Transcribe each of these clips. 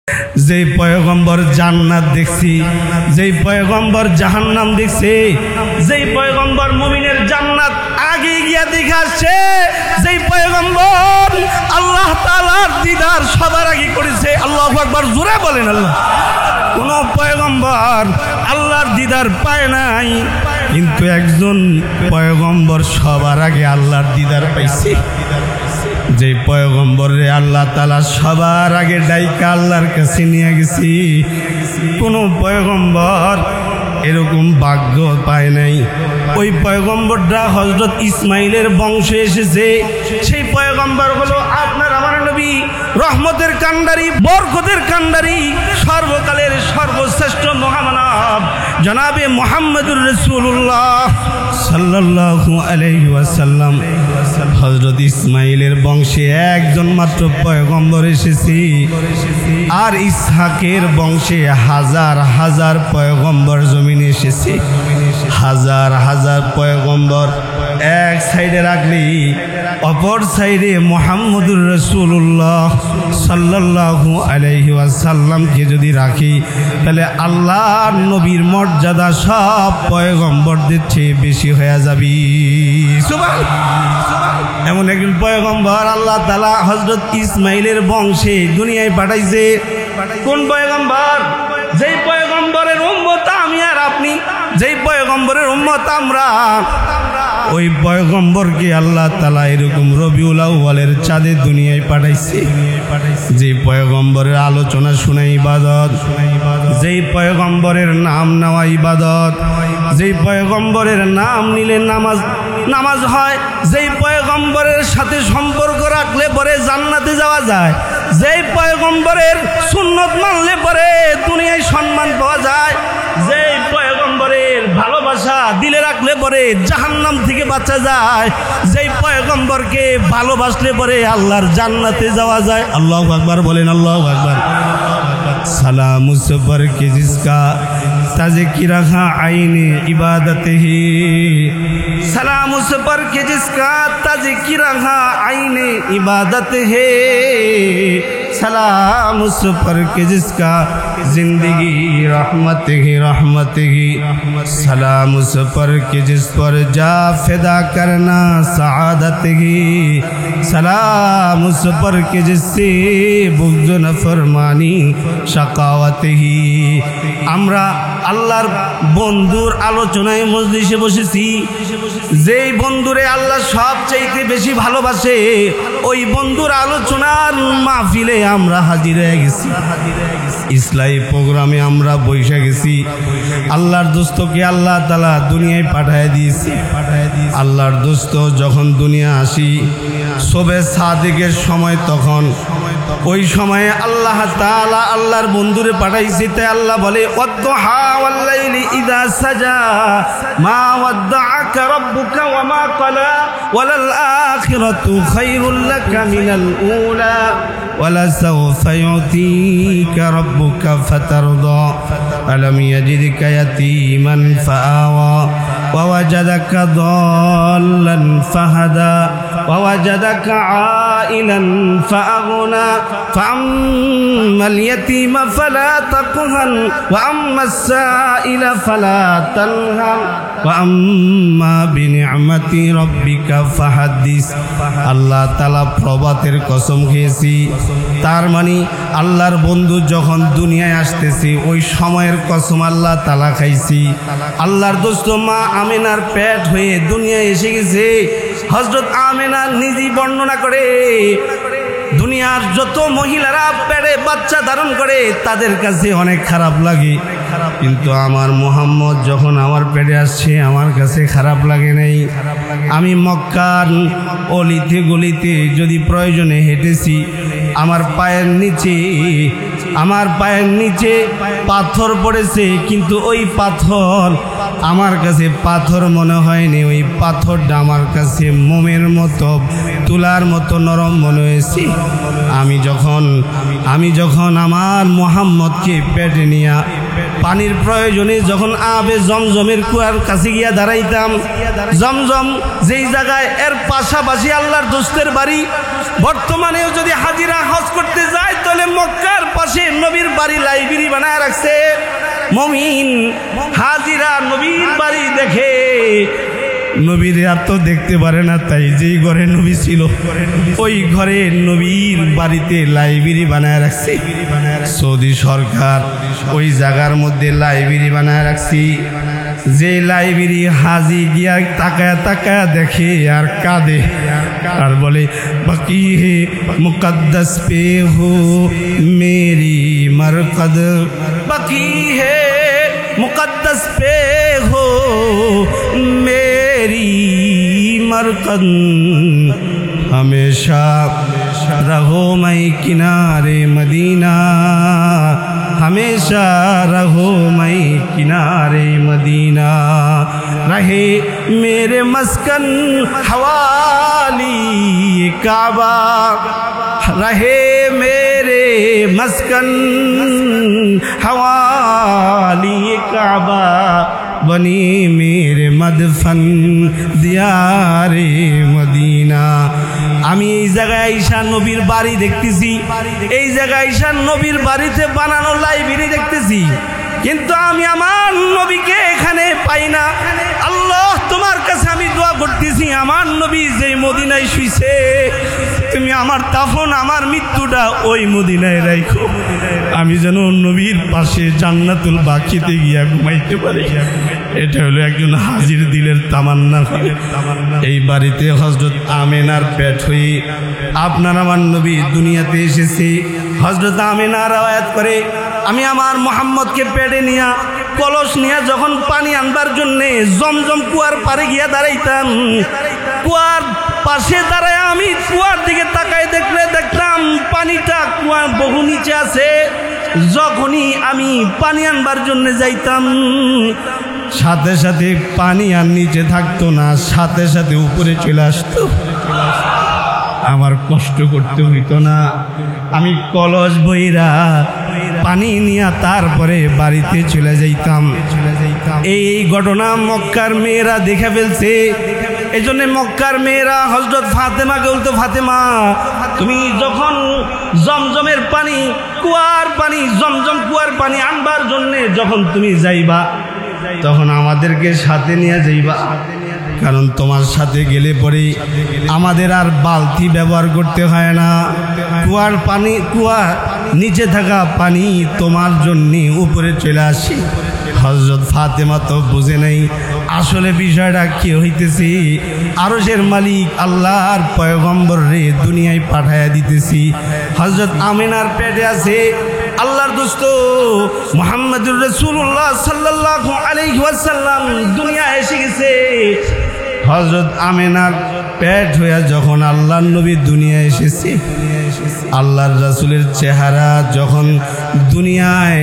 যেই পয়গম্বর জান্নাত দেখছি, যেই পয়গম্বর জাহান্নাম দেখছে, যেই পয়গম্বর মুমিনের জান্নাত আগে গিয়া দেখে আসছে, যেই পয়গম্বর আল্লাহ তাআলার দিদার সবার আগে করেছে। আল্লাহু আকবার, জোরে বলেন আল্লাহ। কোন পয়গম্বর আল্লাহর দিদার পায় নাই, কিন্তু একজন পয়গম্বর সবার আগে আল্লাহর দিদার পাইছে। যে পয়গম্বরে আল্লাহ তাআলা সবার আগে ডাইকা আল্লাহর কাছে নিয়ে গেছি, কোন পয়গম্বর এরকম ভাগ্য পায় নাই। ওই পয়গম্বরটা হযরত ইসমাইলের বংশে এসেছে। সেই পয়গম্বর হলো আপনার আমার নবী, রহমতের কান্ডারি, বরকতের কান্ডারি, সর্বকালের সর্বশ্রেষ্ঠ মহামানব জনাবে মুহাম্মদুর রাসূলুল্লাহ সাল্লাল্লাহু আলাইহি ওয়াসাল্লাম। হযরত ইসমাইলের বংশে একজন মাত্র পয়গম্বর এসেছে, আর ইসহাকের বংশে হাজার হাজার পয়গম্বর জমিনে এসেছে। হাজার হাজার পয়গম্বর এক সাইডে রাখলি, অপর সাইডে মুহাম্মদুর রাসূলুল্লাহ সাল্লাল্লাহু আলাইহি ওয়াসাল্লামকে যদি রাখি, তাহলে আল্লাহর নবীর মর্যাদা সব পয়গম্বরদের চেয়ে বেশি হয়ে যাবে। এমন একজন পয়গম্বর আল্লাহ তাআলা হযরত ইসমাইলের বংশে দুনিয়ায় পাঠাইছে। কোন পয়গম্বর? যেই পয়গম্বরের উম্মত আমি আর আপনি, যেই পয়গম্বরের উম্মত আমরা, ওই পয়গম্বরকে আল্লাহ তাআলা এরকম রবিউল আউয়ালের চাঁদে দুনিয়ায় পাঠাইছে। যে পয়গম্বরের আলোচনা শোনা ইবাদত, যেই পয়গম্বরের নাম নেওয়া ইবাদত, যেই পয়গম্বরের নাম নিলে নামাজ হয়, যেই পয়গম্বরের সাথে সম্পর্ক রাখলে পরে জান্নাতে যাওয়া যায়, যেই পয়গম্বরের সুন্নত মানলে পরে দুনিয়ায় সম্মান পাওয়া যায়, যেই পয়গম্বরের ভালোবাসা দিলে রাখলে পরে জাহান্নাম থেকে বাঁচা যায়, যেই পয়গম্বরকে ভালোবাসলে পরে আল্লাহর জান্নাতে যাওয়া যায়। আল্লাহু আকবার বলেন, আল্লাহু আকবার। সালাম উস पर के जिसका तज़किरा आईने इबादत है, सलाम उस पर के जिसका तज़किरा आईने इबादत है, सलाम उस पर के जिसका जिंदगी रहमत ही, सलाम उस पर के जिस पर जा फिदा करना सआदत ही, सलाम उस पर के जिससे बुग़्ज़ नफ़रमानी শাকাওয়াত হি। আমরা আল্লাহর বন্ধুর আলোচনায় মজলিসে বসেছি। যেই বন্ধুরে আল্লাহ সবচাইতে বেশি ভালোবাসে, ওই বন্ধুর আলোচনার মাহফিলে আমরা হাজির হয়ে গেছি। ইসলামী প্রোগ্রামে আমরা বসে গেছি। আল্লাহর দোস্তকে আল্লাহ তাআলা দুনিয়ায় পাঠিয়ে দিয়েছে। আল্লাহর দোস্ত যখন দুনিয়া আসি, শবে সাদিকের সময়, তখন ওই সময়ে আল্লাহ তাআলা আল্লাহর বন্ধুরে পাঠাইছে। তাই আল্লাহ বলে, ওয়াদ্দুহা ওয়াল লাইলি ইযা সাজা মা ওয়াদ্দাআকা রাব্বুকা ওয়া মা ক্বালা ওয়ালাল আখিরাতু খায়রুল লাকা মিনাল উলা ওয়ালা সাওফা ইউতিকা রাব্বুকা ফাতারদা আলাম ইয়াজিদকা ইয়াতীমান ফাআওয়া ওয়া ওয়াজাদাকা দাল্লান ফাহাদা ওয়া ওয়াজাদাকা আইলান ফাআগনা فأما اليتيم فلا تقهر وأما السائل فلا تنهر وأما بنعمة ربك فحدث। আল্লাহ তাআলা প্রভাতের কসম খেয়েছি, তার মানে আল্লাহর বন্ধু যখন দুনিয়ায় আসতেছে ওই সময়ের কসম আল্লাহ তাআলা খাইছি। আল্লাহর দোস্ত মা আমেনার পেট হয়ে দুনিয়ায় এসে গেছে। হযরত আমেনা নিজেই বর্ণনা করে, দুনিয়ার যত মহিলারা পেটে বাচ্চা ধারণ করে তাদের কাছে অনেক খারাপ লাগে, কিন্তু আমার মুহাম্মদ যখন আমার পেটে আসছে আমার কাছে খারাপ লাগে নাই। আমি মক্কার অলিতে গলিতে যদি প্রয়োজনে হেঁটেছি, আমার পায়ের নিচে পাথর পড়েছে, কিন্তু ওই পাথর আমার কাছে পাথর মনে হয়নি। ওই পাথরটা আমার কাছে মোমের মতো, তুলার মতো নরম মনে হয়েছে। আমি যখন আমার মুহাম্মদকে পেটে নিয়ে পানির প্রয়োজনে যখন আবে জমজমের কুয়ার কাছে গিয়া দাঁড়াইতাম, জমজম যেই জায়গায় এর পাশাপাশি আল্লাহর দোস্তের বাড়ি, বর্তমানেও যদি হাজিরা হজ করতে যায় তাহলে মক্কার পাশে নবীর বাড়ি লাইব্রেরি বানায় রাখছে। মুমিন হাজিরা নবীর বাড়ি দেখে, নবীর আর তো দেখতে পারে না, তাই যেই ঘরে নবী ছিল ওই ঘরে নবীর বাড়িতে লাইব্রেরি বানায় রাখছে। সৌদি সরকার ওই জায়গার মধ্যে লাইব্রেরি বানায় রাখছি, যে লাইব্রেরি হাজি গিয়া তাকায়া তাকায়া দেখে আর কাঁদে আর বলে, বাকি হে মুকদ্দস পে হো মেরি মরকদ, বাকি হে मुकद्दस पे हो मेरी मरकद, हमेशा रहो मैं किनारे मदीना, हमेशा रहो मैं किनारे मदीना, रहे मेरे मस्कन हवाली काबा, रहे मेरे मस्कन हवाली काबा, बनी मेरे मदफन दियारे मदीना। আমি এই জায়গায় ঈশা নবীর বাড়ি দেখতেছি, এই জায়গায় ঈশা নবীর বাড়িতে বানানো লাইব্রেরি দেখতেছি, কিন্তু আমি আমার নবীকে এখানে পাই না। আল্লাহ তোমার কাছে আমি দোয়া করতেছি, আমার নবী যে মদিনায় শুইছে তুমি আমার দাফন আমার মৃত্যুটা ওই মদিনায় রাখো, আমি যেন নবীর পাশে জান্নাতুল বাকিতে গিয়া ঘুমাইতে পারি। এটা হলো একজন হাজির দিলের তামান্না। এই বাড়িতে হযরত আমেনার পেট হয়ে আপনার আমার নবী দুনিয়াতে এসেছে। হযরত আমেনা রওয়ায়াত করে, আমি আমার মুহাম্মদকে পেটে নিয়া কলস নিয়ে যখন পানি আনবার জন্যে জমজম কুয়ার পারে গিয়া দাঁড়াইতাম, কুয়ার পাশে দাঁড়ায় আমি কুয়ার দিকে তাকায় দেখতাম পানিটা কুয়ার বহু নিচে আছে। যখনই আমি পানি আনবার জন্য যাইতাম সাথে সাথে পানি আর নিচে থাকতো না, সাথে সাথে উপরে চলে আসতো। আমার কষ্ট করতে হইতো না, আমি কলস বইরা পানি নিয়ে তারপরে বাড়িতে চলে যাইতাম। এই ঘটনা মক্কার মেয়েরা দেখে ফেলছে, এই জন্য মক্কার মেয়েরা হযরত ফাতেমাকে বলতো, ফাতেমা তুমি যখন জমজমের পানি কুয়ার পানি জমজম কুয়ার পানি আনবার জন্যে যখন তুমি যাইবা তখন আমাদেরকে সাথে নিয়ে যাইবা, কারণ তোমার সাথে গেলে পরে আমাদের আর বালতি ব্যবহার করতে হয় না, কুয়ার পানি কুয়ার নিচে থাকা পানি তোমার জন্যে উপরে চলে আসে। হযরত ফাতেমা তো বুঝে নাই আসলে বিষয়টা কি হইতেছি, আরশের মালিক আল্লাহর পয়গম্বর রে দুনিয়ায় পাঠায়া দিতেছি। হযরত আমিনার পেটে আছে আল্লাহর দোস্ত মুহাম্মদুর রাসূলুল্লাহ সাল্লাল্লাহু আলাইহি ওয়াসাল্লাম দুনিয়া এসে গেছে। হযরত আমিনার পেট হইয়া যখন আল্লাহর নবী দুনিয়া এসেছে, আল্লাহর রাসূলের চেহারা যখন দুনিয়ায়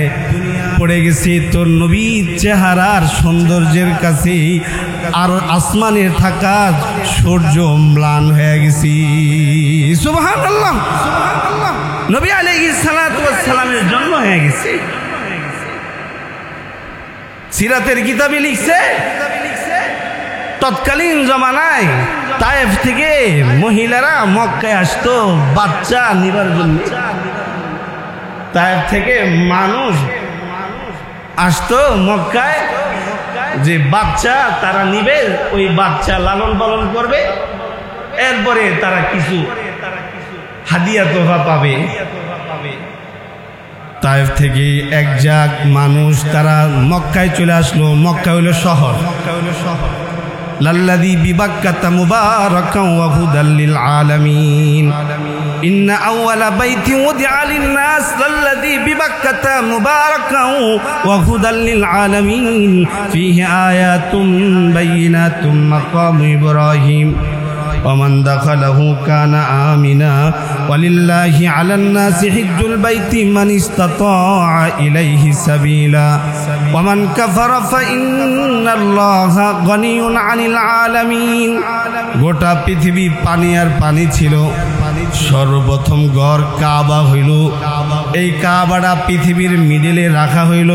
পড়ে গেছে, তো নবীর চেহারার সৌন্দর্যের কাছে আর আসমানের থাকা সূর্য ম্লান হয়ে গেছে। সুবহানাল্লাহ, নবী আলাইহিস সালাতু ওয়াস সালামের জন্ম হয়ে গেছে। সিরাতের কিতাবে লিখছে তৎকালীন জমানায় তায়েফ থেকে মহিলারা মক্কায় আসতো বাচ্চা নিবার জন্য। তায়েফ থেকে মানুষ আসতো মক্কায়, যে বাচ্চা তারা নিবে, ওই বাচ্চা লালন পালন করবে, এরপরে তারা কিছু হাদিয়া তোফা পাবে। তায়েফ থেকে এক জাগ মানুষ তারা মক্কায় চলে আসলো। মক্কা হইল শহর, লাল্লাযী বিবাক্কাতা মুবারাকান ওয়া হুদাল লিল আলামিন, ইন্না আউওয়ালা বাইতিন উদিআ লিন-নাস লাল্লাযী বিবাক্কাতা মুবারাকান ওয়া হুদাল লিল আলামিন ফীহি আয়াতুন বাইয়িনাতুন মাকামু ইব্রাহিম ومن دخله كان آمنا ولله على الناس حج البيت من استطاع إليه سبيلا ومن كفر فإن الله غني عن العالمين। গোটা পৃথিবী পানি আর পানি ছিল, সর্বপ্রথম ঘর কাবা হইল। এই কাবাটা পৃথিবীর মিডলে রাখা হইল।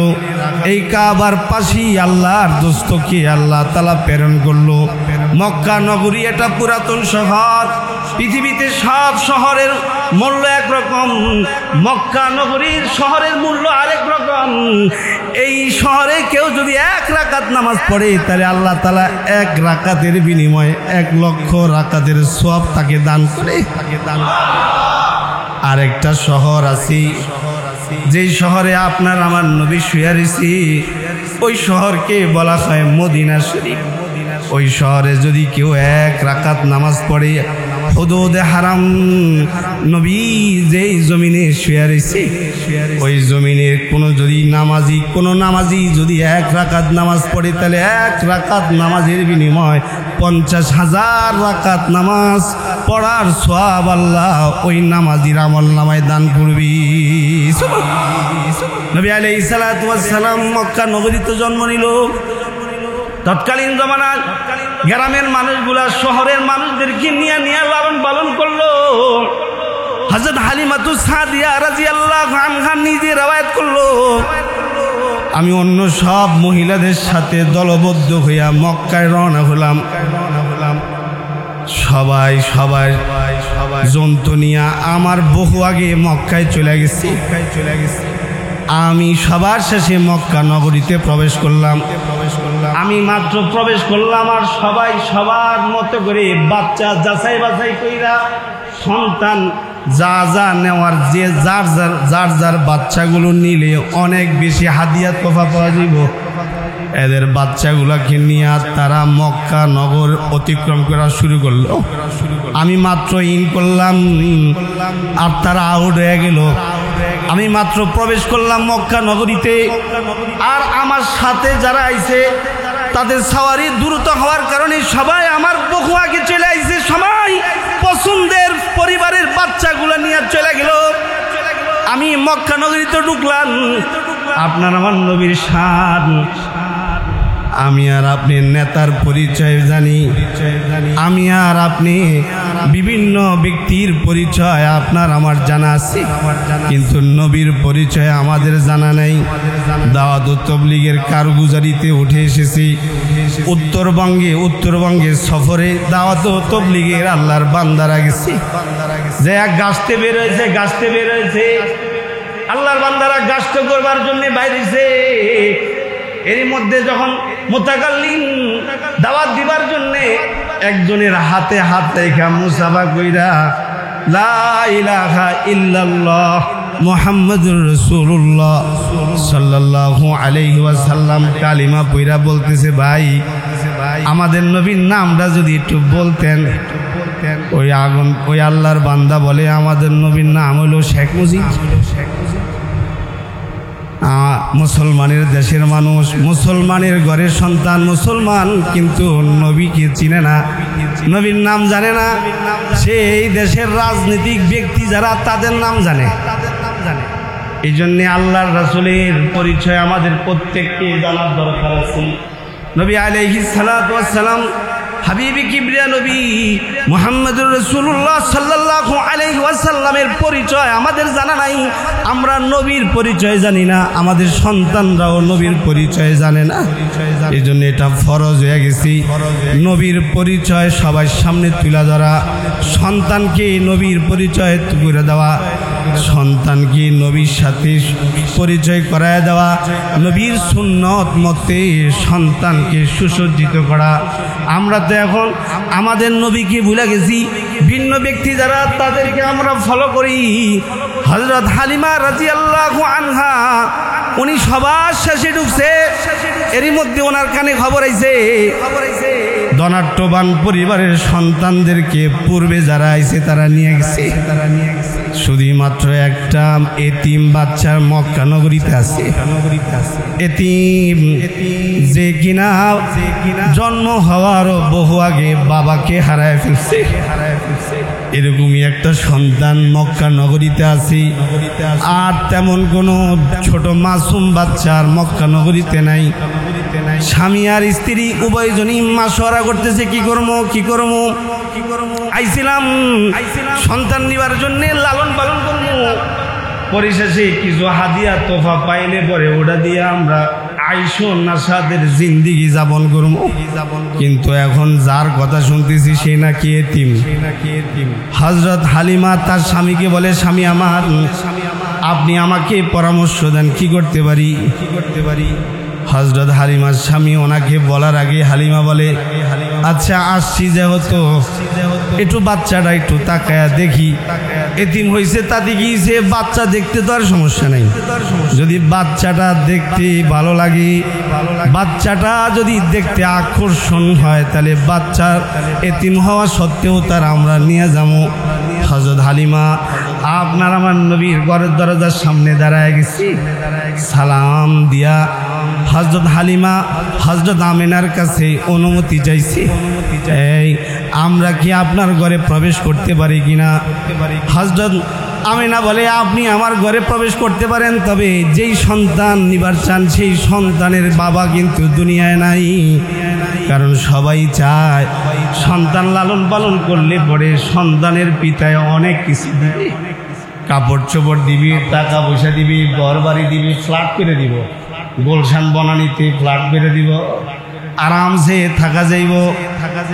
এই কাবার পাশেই আল্লাহর দোস্তকে আল্লাহ তাআলা প্রেরণ করলো। মক্কা নগরী এটা পুরাতন শহর। পৃথিবীতে সব শহরের মূল্য একরকম, মক্কা নগরীর শহরের মূল্য আরেক রকম। এই শহরে কেউ যদি 1 রাকাত নামাজ পড়ে তাহলে আল্লাহ তাআলা 1 রাকাতের বিনিময়ে 1 লক্ষ রাকাতের সওয়াব তাকে দান করে। আরেকটা শহর আছে, যেই শহরে আপনার আমার নবী শুয়ে রয়েছে, ওই শহরকে বলা হয় মদিনা শরীফ। ওই শহরে যদি কেউ 1 রাকাত নামাজ পড়ে, হুদুদে হারাম নবী যেই জমিনে শুয়ে রয়েছে, ওই জমিনের কোনো নামাজি যদি 1 রাকাত নামাজ পড়ে তাহলে 1 রাকাত নামাজের বিনিময় 50,000 রাকাত নামাজ পড়ার সওয়াব আল্লাহ ওই নামাজির আমলনামায় দান করবি। নবী আলাইহিস সালাতু ওয়াস সালাম মক্কা নগরীতে জন্ম নিল। তৎকালীন জমানায় গ্রামের মানুষগুলা শহরের মানুষদেরকে নিয়ে লালন পালন করলো। হযরত হালিমাতুস সাদিয়া রাদিয়াল্লাহু আনহা নিজে রওয়ায়াত করলো, আমি অন্য সব মহিলাদের সাথে দলবদ্ধ হইয়া মক্কায় রওনা হলাম। সবাই জন্তু নিয়ে আমার বহু আগে মক্কায় চলে গেছি। আমি সবার শেষে মক্কা নগরীতে প্রবেশ করলাম। আমি মাত্র প্রবেশ করলাম আর সবাই সবার মতো করে বাচ্চা যাচাই বাছাই কইরা সন্তান যা নেওয়ার যে যার বাচ্চাগুলো নিলে অনেক বেশি হাদিয়া তোফা পাওয়া যাব, এদের বাচ্চাগুলাকে নিয়ে তারা মক্কা নগর অতিক্রম করা শুরু করলো। আমি মাত্র ইন করলাম আর তারা আউট হয়ে গেল। আমি মাত্র প্রবেশ করলাম মক্কা নগরীতে, আর আমার সাথে যারা আইছে তাদের সাওয়ারি দ্রুত হওয়ার কারণে সবাই আমার বহু আগে চলে আইছে। সবাই পছন্দের পরিবারের বাচ্চাগুলো নিয়ে চলে গেল। আমি মক্কা নগরীতে ঢুকলাম। আপনার আমার নবীর শান, আমি আর আপনি নেতার পরিচয় জানি, আমি আর আপনি বিভিন্ন ব্যক্তির পরিচয় আপনার আমার জানা আছে, কিন্তু নবীর পরিচয় আমাদের জানা নেই। দাওয়াত ও তাবলীগের কারগুজারিতে উঠে এসেছি। উত্তরবঙ্গে সফরে দাওয়াত ও তাবলীগের আল্লাহর বান্দারা গেছি। যে এক গাছতে বের হয়েছে আল্লাহর বান্দারা গাছত করবার জন্য বাইরেছে। এর মধ্যে যখন মুতাকাল্লিম দাওয়াত দিবার জন্য একজনের হাতে হাত রেখা মুসাফা কইরা লা ইলাহা ইল্লাল্লাহ মুহাম্মাদুর রাসূলুল্লাহ সাল্লাল্লাহু আলাইহি ওয়াসাল্লাম কালিমা পইরা বলতেছে, ভাই আমাদের নবীর নামটা যদি একটু বলতেন। ওই আল্লাহর বান্দা বলে, আমাদের নবীর নাম হলো শেখ মুজিব। মুসলমানের দেশের মানুষ, মুসলমানের ঘরের সন্তান, মুসলমান, কিন্তু নবীকে চিনে না, নবীর নাম জানে না। সেই দেশের রাজনৈতিক ব্যক্তি যারা তাদের নাম জানে। এই জন্যে আল্লাহর রাসূলের পরিচয় আমাদের প্রত্যেককে জানার দরকার আছে। নবী আলাইহিস সালাতু ওয়াস সালাম হাবিবি কিবরিয়া নবী মুহাম্মদুর রাসূলুল্লাহ সাল্লাল্লাহু আলাইহি ওয়াসাল্লামের পরিচয় আমাদের জানা নাই। আমরা নবীর পরিচয় জানি না, আমাদের সন্তানরাও নবীর পরিচয় জানে না। এই জন্য এটা ফরজ হয়ে গেছি নবীর পরিচয় সবার সামনে তুলে ধরা, সন্তানকে নবীর পরিচয় করে দেওয়া, সন্তানকে নবীর সাথে পরিচয় করায় দেওয়া, নবীর সুন্নত মতে সন্তানকে সুসজ্জিত করা। আমরা তো এখন আমাদের নবীকে ভুলে গেছি। ভিন্ন ব্যক্তি যারা তাদেরকে আমরা ফলো করি। হযরত হালিমা রাদিয়াল্লাহু আনহা উনি সবার শেষে ঢুকছে। এরই মধ্যে ওনার কানে খবর আইছে ধনাঢ্যবান পরিবারের সন্তানদেরকে পূর্বে যারা আইছে তারা নিয়ে গেছে। শুধুমাত্র একটা এতিম বাচ্চার মক্কা নগরীতে আছে। এতিম যে কিনা জন্ম হওয়ার বহু আগে বাবাকে হারায় ফেলছে, এরকমই একটা সন্তান মক্কা নগরীতে আছে। আর তেমন কোনো ছোট মাসুম বাচ্চার মক্কা নগরীতে নাই। স্বামী আর স্ত্রী উভয়জনই মাশওয়ারা করতেছে কি করবো। আইছিলাম সন্তান নিবার জন্য, লালন পালন করবো। পরিশেষে কিছু হাদিয়া তোফা পাইলে পরে ওটা দিয়ে আমরা আইসো নাসাদের জিন্দিগি যাপন করবো। কিন্তু এখন যার কথা শুনতেছি সে নাকি এতিম। হযরত হালিমা তার স্বামীকে বলে, স্বামী আমার, আপনি আমাকে পরামর্শ দেন কি করতে পারি। হযরত হালিমার স্বামী ওনাকে বলার আগে হালিমা বলে, আচ্ছা আসছি যেহেতু একটু বাচ্চাটা একটু তাকায়া দেখি, এতিম হয়েছে তাতে গিয়েছে, বাচ্চা দেখতে তো আর সমস্যা নেই। যদি বাচ্চাটা দেখতে ভালো লাগে, বাচ্চাটা যদি দেখতে আকর্ষণ হয়, তাহলে বাচ্চার এতিম হওয়া সত্ত্বেও তার আমরা নিয়ে যাবো। হযরত হালিমা আপনার আমার নবীর ঘরের দরজার সামনে দাঁড়ায় গেছি, সালাম দিয়া হযরত হালিমা হযরত আমিনার কাছে অনুমতি চাইছে, এই আমরা কি আপনার ঘরে প্রবেশ করতে পারি কিনা। হযরত আমিনা বলে, আপনি আমার ঘরে প্রবেশ করতে পারেন, তবে যেই সন্তান নিবার চান সেই সন্তানের বাবা কিন্তু দুনিয়ায় নাই। কারণ সবাই চায় সন্তান লালন পালন করলে পরে সন্তানের পিতায় অনেক কিছু দিবে, কাপড় চোপড় দিবি, টাকা পয়সা দিবি, ঘর বাড়ি দিবি, ফ্ল্যাট করে দিব, গুলশান বনানীতে ফ্ল্যাট করে দিব, আরামসে থাকা যাইব।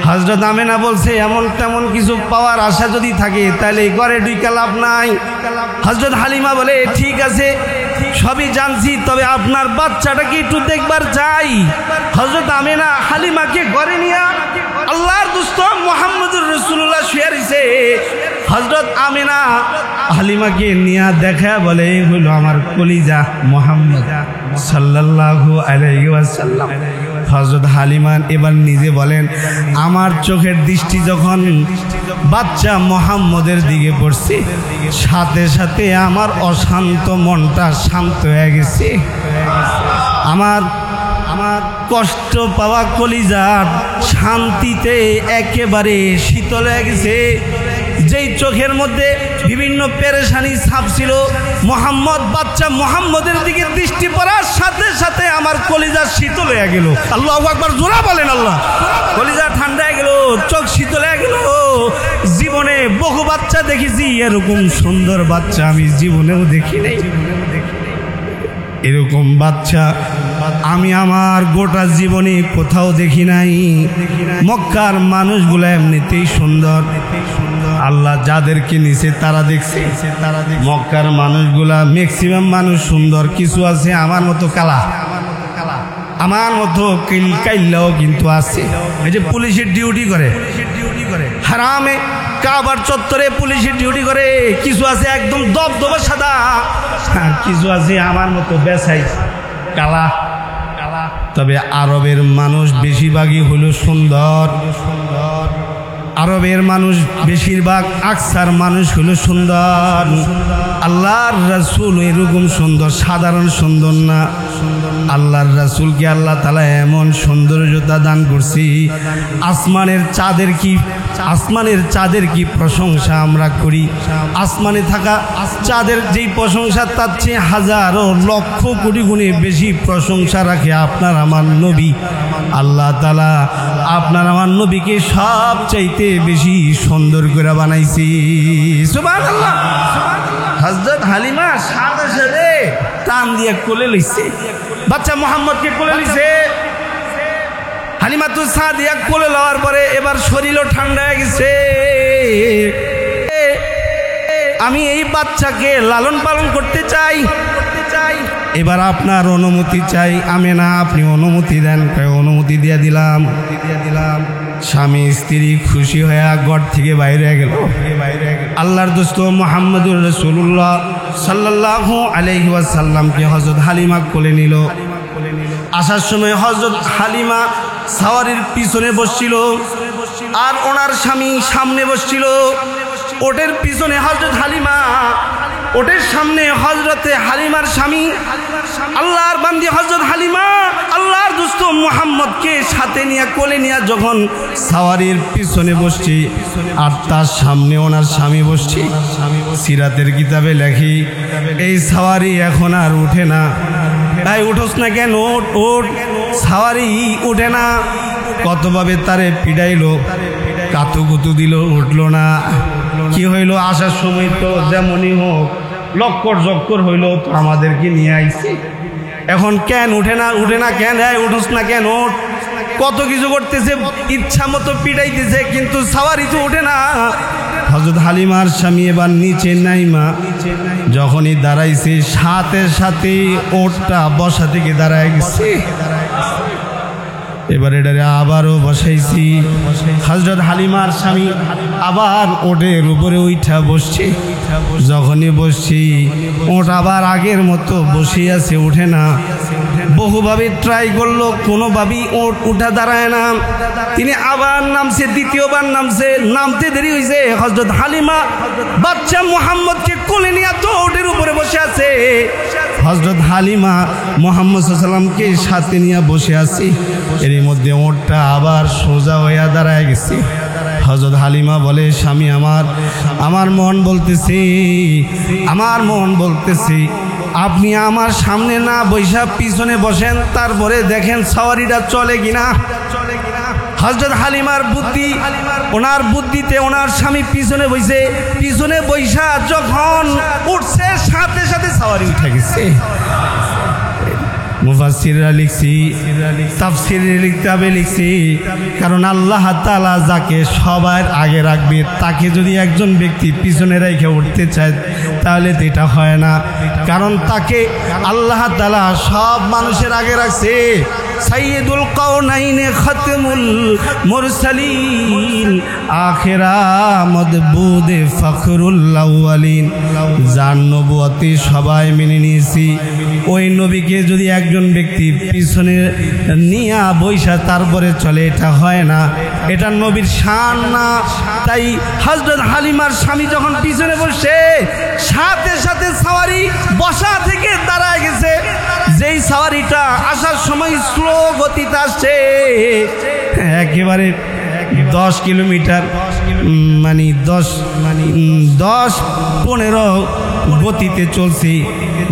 হযরত আমিনা বলছে, এমন তেমন কিছু পাওয়ার আশা যদি থাকে তাহলে ঘরে ঢুকে লাভ নাই। হযরত হালিমা বলে, ঠিক আছে সবই জানছি, তবে আপনার বাচ্চাটাকে একটু দেখবার চাই। হযরত আমিনা হালিমাকে ঘরে নিয়ে, আল্লাহর দুস্ত মুহাম্মদুর রাসূলুল্লাহ শুয়ে রইছে, হযরত আমিনা হালিমাকে নিয়ে দেখা বলে, হলো আমার কলিজা মুহাম্মদ সাল্লাল্লাহু আলাইহি ওয়াসাল্লাম। হযরত হালিমা এবার নিজে বলেন, আমার চোখের দৃষ্টি যখন বাচ্চা মুহাম্মদের দিকে পড়ছে, সাথে সাথে আমার অশান্ত মনটা শান্ত হয়ে গেছে। আমার কষ্ট পাওয়া কলিজার শান্তিতে একেবারে শীতল হয়ে গেছে। যেই চোখের মধ্যে বিভিন্ন পেরেশানি ছাপ ছিল, মুহাম্মদ বাচ্চা মুহাম্মদের দিকে দৃষ্টি পড়ার সাথে সাথে আমার কলিজা শীতল হয়ে গেল। আল্লাহু আকবার, জোরা বলেন আল্লাহ। কলিজা ঠান্ডা হয়ে গেল, চোখ শীতল হয়ে গেল। জীবনে বহু বাচ্চা দেখেছি, এরকম সুন্দর বাচ্চা আমি জীবনেও দেখি নাই। এরকম বাচ্চা আমি আমার গোটা জীবনে কোথাও দেখি নাই। মক্কার মানুষগুলো এমনিতেই সুন্দর, আল্লাহ যাদেরকে নিচে তারা দেখছে। মক্কার মানুষগুলা ম্যাক্সিমাম মানুষ সুন্দর, কিছু আছে আমার মতো কালা, আমার মতো কাইল্লাও কিন্তু আছে। এই যে পুলিশের ডিউটি করে, হারামে কাবার চত্বরে পুলিশের ডিউটি করে, কিছু আছে একদম দবদবা সাদা, আর কিছু আছে আমার মতো বেসাই কালা। তবে আরবের মানুষ বেশিরভাগই হলো সুন্দর, আরবের মানুষ বেশিরভাগ আকসার মানুষ হলো সুন্দর। আল্লাহর রাসূল এরকম সুন্দর, সাধারণ সুন্দর না। আল্লাহর রাসূলকে আল্লাহ তাআলা এমন সৌন্দর্যতা দান করছি, আসমানের চাঁদের কি প্রশংসা আমরা করি। আসমানে থাকা চাঁদের যেই প্রশংসা, তার চেয়ে হাজারো লক্ষ কোটি গুণে বেশি প্রশংসা রাখে আপনার আমার নবী। আল্লাহ তাআলা আপনার আমার নবীকে সবচাইতে বেশি সুন্দর করে বানাইছি। সুবহানাল্লাহ। হযরত হালিমা সাথে সাথে টান দিয়ে কোলে লইছে, বাচ্চা মুহাম্মদকে কোলে লইছে। হালিমা তো সাদিয়া কোলে লওয়ার পরে এবার শরীরও ঠান্ডা হয়ে গেছে। আমি এই বাচ্চাকে লালন পালন করতে চাই, এবার আপনার অনুমতি চাই। আমিনা আপনি অনুমতি দেন। অনুমতি দিয়ে দিলাম। স্বামী স্ত্রী খুশি হয়ে ঘর থেকে বাইরে গেল। আল্লাহর দোস্ত মুহাম্মদুর রাসূলুল্লাহ সাল্লাল্লাহু আলাইহি ওয়াসাল্লামকে হযরত হালিমা কোলে নিল। আসার সময় হযরত হালিমা সাওয়ারির পিছনে বসছিল, আর ওনার স্বামী সামনে বসছিল। ওটের পিছনে হযরত হালিমা, ওটের সামনে হযরতে হালিমার স্বামী। আল্লাহর বান্দি হযরত হালিমা আল্লাহর দোস্ত মুহাম্মদকে সাথে নিয়ে কোলে নিয়ে যখন সাওয়ারির পিছনে বসছি, আর তার সামনে ওনার স্বামী বসছি, সিরাতের কিতাবে লেখি এই সাওয়ারি এখন আর উঠে না। তাই উঠোস না কেন? ওট সাওয়ারি উঠে না। কতভাবে তারে পিড়াইলো, কাতুকুতু দিল, উঠলো না। কি হইল? আসার সময় তো যেমনই হোক লক্কর জক্কর হইল, তো আমাদেরকে নিয়ে আইছে। এখন কেন উঠে না? উঠে না কেন? উঠোস না কেন? ওঠ। কত কিছু করতেছে, ইচ্ছা মতো পিটাইতেছে, কিন্তু সাওয়ারি তো ওঠে না। হযরত হালিমার স্বামী এবার নিচে নাইমা যখনই দাঁড়াইছে, সাথে সাথে ওঠটা বসা থেকে দাঁড়ায় গেছে। এবার এটারে আবারও বসাইছি। হযরত হালিমার স্বামী আবার ওটের উপরে উঠা বসছে। যখনই বসছি, ওট আবার আগের মতো বসে আছে, উঠে না। বহুভাবে ট্রাই করলো, কোনোভাবেই ওট উঠা দাঁড়ায় না। তিনি আবার নামছে, দ্বিতীয়বার নামছে, নামতে দেরি হয়েছে। হযরত হালিমা বাচ্চা মুহাম্মদকে কোলে নিয়ে তো ওটের উপরে বসে আছে। হযরত হালিমা মুহাম্মদ সাল্লাল্লাহু আলাইহি ওয়াসাল্লামকে সাথে নিয়ে বসে আছে। এর মধ্যে ওটটা আবার সোজা হইয়া দাঁড়ায় গেছে। হযরত হালিমা বলে, স্বামী আমার মন বলতেছে আপনি আমার সামনে না বৈশা পিছনে বসেন, তারপরে দেখেন সাওয়ারিটা চলে কিনা। হযরত হালিমার বুদ্ধি, ওনার বুদ্ধিতে ওনার স্বামী পিছনে বসে, পিছনে বৈশা যখন উঠছে সাথে সাথে সাওয়ারি উঠে গেছে। মুফাসসিররা লিখছি, তাফসীরের কিতাবে লিখছি, কারণ আল্লাহ তাআলা যাকে সবার আগে রাখবে, তাকে যদি একজন ব্যক্তি পিছনে রেখে উঠতে চায় তাহলে তো এটা হয় না। কারণ তাকে আল্লাহ তাআলা সব মানুষের আগে রাখছে। সাইয়্যিদুল কাওনাইনে খাতমুল মুরসালিন আখিরা মদবুদে ফখরুল আউয়ালিন, যার নবুয়তি সবাই মেনে নিয়েছি, ওই নবীকে যদি একজন ব্যক্তি পিছনে নিয়া বৈশা তারপরে চলে, এটা হয় না, এটা নবীর শান না। তাই হযরত হালিমার স্বামী যখন পিছনে বসে, সাথে সাথে সাওয়ারি বসা থেকে দাঁড়ায় গেছে। যেই সাওয়ারিটা আসার সময় স্লো গতিতে আসছে, একেবারে 10 কিলোমিটার মানে 10-15 গতিতে চলছে।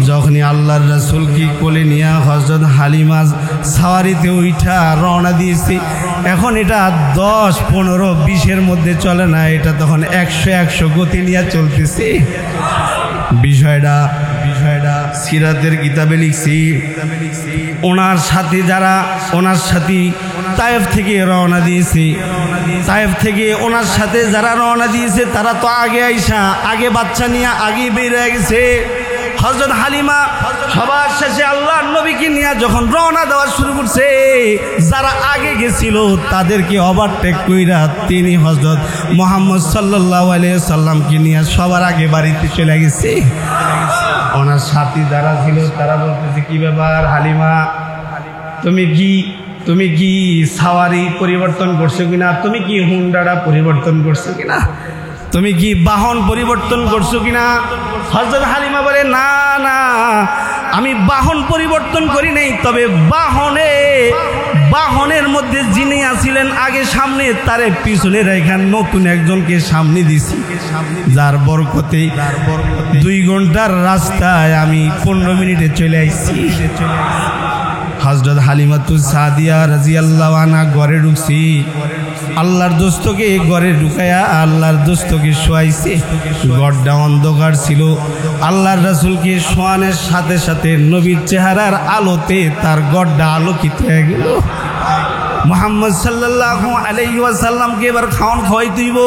যখনই আল্লাহর রাসূলকে কোলে নিয়ে হযরত হালিমা সাওয়ারিতে উঠা রওনা দিয়েছে, এখন এটা 10-15-20-এর মধ্যে চলে না, এটা তখন 100 গতি নিয়ে চলতেছে। বিষয়টা সিরাতের কিতাবে লিখছি। ওনার সাথে তায়েফ থেকে রওনা দিয়েছে, তায়েফ থেকে ওনার সাথে যারা রওনা দিয়েছে তারা তো আগে আইসা, আগে বাচ্চা নিয়ে আগে বের হয়ে গেছে। হযরত হালিমা সবার শেষে আল্লাহর নবীকে নিয়ে যখন রওনা দেওয়া শুরু করছে, যারা আগে গেছিল তাদেরকে ওভারটেক কইরা তিনি হযরত মুহাম্মদ সাল্লাল্লাহু আলাইহি সাল্লামকে নিয়ে সবার আগে বাড়িতে চলে গেছে। ওনার সাথী যারা ছিল তারা বলতেছে, কি ব্যাপার হালিমা, তুমি কি সাওয়ারি পরিবর্তন করছো কিনা? তুমি কি হুন্ডাটা পরিবর্তন করছো কিনা? তুমি কি বাহন পরিবর্তন করছো কিনা? হযরত হালিমা বলে, না না, আমি বাহন পরিবর্তন করি নাই, তবে বাহনের মধ্যে যিনি আছিলেন আগে সামনে, তারে পিছনে রেখে নতুন একজনকে সামনে দিছি, যার বরকতে 2 ঘন্টার রাস্তায় আমি 15 মিনিটে চলে আসছি। হযরত হালিমাতুস সাদিয়া রাদিয়াল্লাহু আনহা ঘরে ঢুকছি, আল্লাহর দোস্তকে ঘরে ঢুকায়া আল্লাহর দোস্তকে শোয়াইছে। ঘরটা অন্ধকার ছিল। আল্লাহর রাসূলকে শোয়ানোর সাথে সাথে নবীর চেহারার আলোতে তার ঘরটা আলোকিত হয়ে গেল। মুহাম্মদ সাল্লাল্লাহু আলাইহি ওয়াসাল্লামকে এবার খাওয়ান খাওয়াই দিব।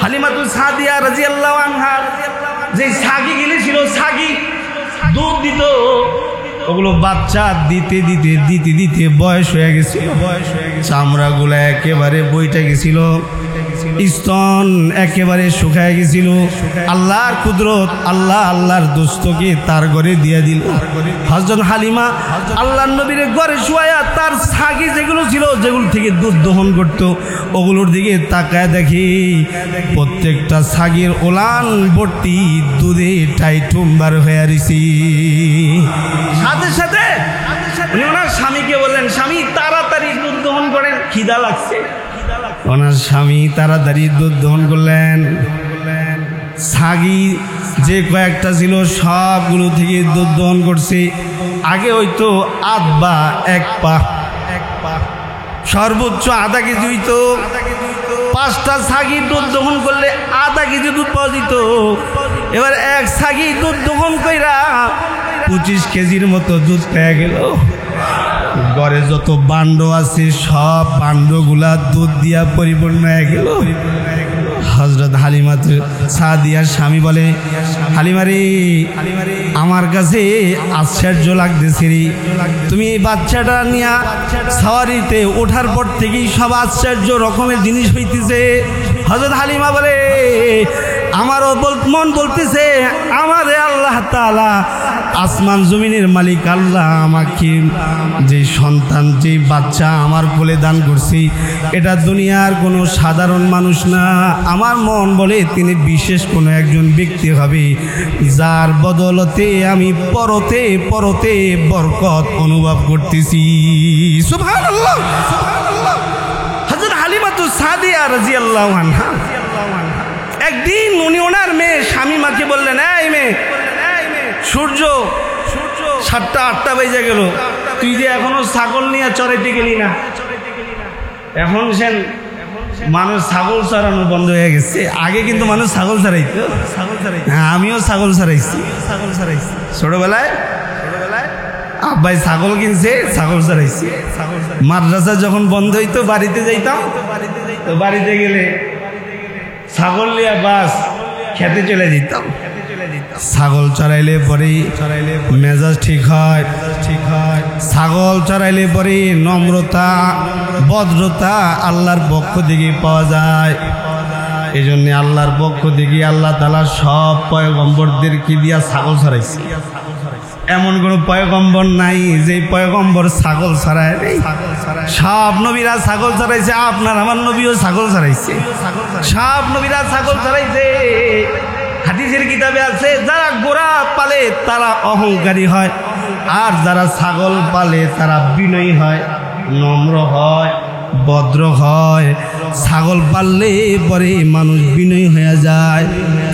হালিমাতুস সাদিয়া রাদিয়াল্লাহু আনহা যে ছাগি গিলেছিল, ছাগি দুধ দিত, ওগুলো বাচ্চা দিতে বয়স হয়ে গেছিল, চামড়াগুলো একেবারে বইটা গেছিল, স্তন একেবারে শুকায় গেছিল। আল্লাহর কুদরত, আল্লাহর দোস্তকে তার ঘরে দিয়ে দিল। হযরত হালিমা আল্লাহর নবীর ঘরে শুয়ায়া তার ছাগি যেগুলো ছিল, যেগুলো থেকে দুধ দহন করত, ওগুলোর দিকে তাকায় দেখি প্রত্যেকটা ছাগির ওলান ভর্তি দুধে টাইটুম্বার হয়ে রয়েছি। সাথে সাথে উনি ওনার স্বামীকে বললেন, স্বামী তাড়াতাড়ি দুধ দহন করেন, খিদা লাগছে। ওনার স্বামী তাড়াতাড়ি দুধ দহন করলেন। ছাগি যে কয়েকটা ছিল সবগুলো থেকে দুধ দহন করছে। আগে হয়তো আধা এক পা, সর্বোচ্চ আধা কেজি হইতো, 5টা ছাগি দুধ দহন করলে আধা কেজি দুধ পাওয়া যেত। এবার 1 ছাগি দুধ দহন কইরা 25 কেজির মতো দুধ পেয়ে গেল। ঘরে যত বান্ড আছে সব বান্ডগুলা দুধ দিয়া পরিপূর্ণ হয়ে গেল। হযরত হালিমা সাদিয়ার স্বামী বলে, হালিমারে আমার কাছে আশ্চর্য লাগতেছে রে, তুমি এই বাচ্চাটা নিয়ে সওয়ারিতে ওঠার পর থেকেই সব আশ্চর্য রকমের জিনিস হইতেছে। হযরত হালিমা বলে, আমারও মন বলতেছে আমারে আল্লাহ তাআলা আসমান জমিনের মালিক আল্লাহ আমাকে যে সন্তান যে বাচ্চা আমার কোলে দান করছি এটা দুনিয়ার কোনো সাধারণ মানুষ না। আমার মন বলে তিনি বিশেষ কোনো একজন ব্যক্তি হবে যার বদলতে আমি পরতে পরতে বরকত অনুভব করতেছি। সুবহানাল্লাহ। হযরত হালিমাতু সাদিয়া রাদিয়াল্লাহু আনহা একদিন উনি ওনার মেয়ে শামিমাকে বললেন, এই মেয়ে, সূর্য 7টা 8টা বেজে গেল, তুই যে এখনো ছাগল নিয়ে চড়াইতে গেলি না। এখন সেন মানুষ ছাগল চড়ানো বন্ধ হয়ে গেছে। আগে কিন্তু মানুষ ছাগল চড়াইতো। হ্যাঁ, আমিও ছাগল চড়াইছি। ছোটবেলায় আব্বাই ছাগল কিনছে, ছাগল চড়াইছি। মাদ্রাসা যখন বন্ধ হইতো বাড়িতে যাইতাম, তো বাড়িতে গেলে ছাগল নিয়ে বাস খেতে চলে যেতাম। ছাগল চড়াইলে পরে মেজাজ ঠিক হয়। ছাগল চড়াইলে পরে নম্রতা ভদ্রতা আল্লাহর পক্ষ থেকে পাওয়া যায়। এই জন্য আল্লাহর পক্ষ থেকে আল্লাহ তাআলা সব পয়গম্বরদেরকে দিয়া ছাগল চড়াইছে। এমন কোন পয়গম্বর নাই যে পয়গম্বর ছাগল চড়ায় নাই। সব নবীরা ছাগল চড়াইছে, আপনার আমার নবীও ছাগল চড়াইছে। সব নবীরা ছাগল চড়াইছে। হাদিসের কিতাবে আছে, যারা ঘোড়া পালে তারা অহংকারী হয়, আর যারা ছাগল পালে তারা বিনয়ী হয়, নম্র হয়, ভদ্র হয়। ছাগল পাললে পরে মানুষ বিনয়ী হয়ে যায়,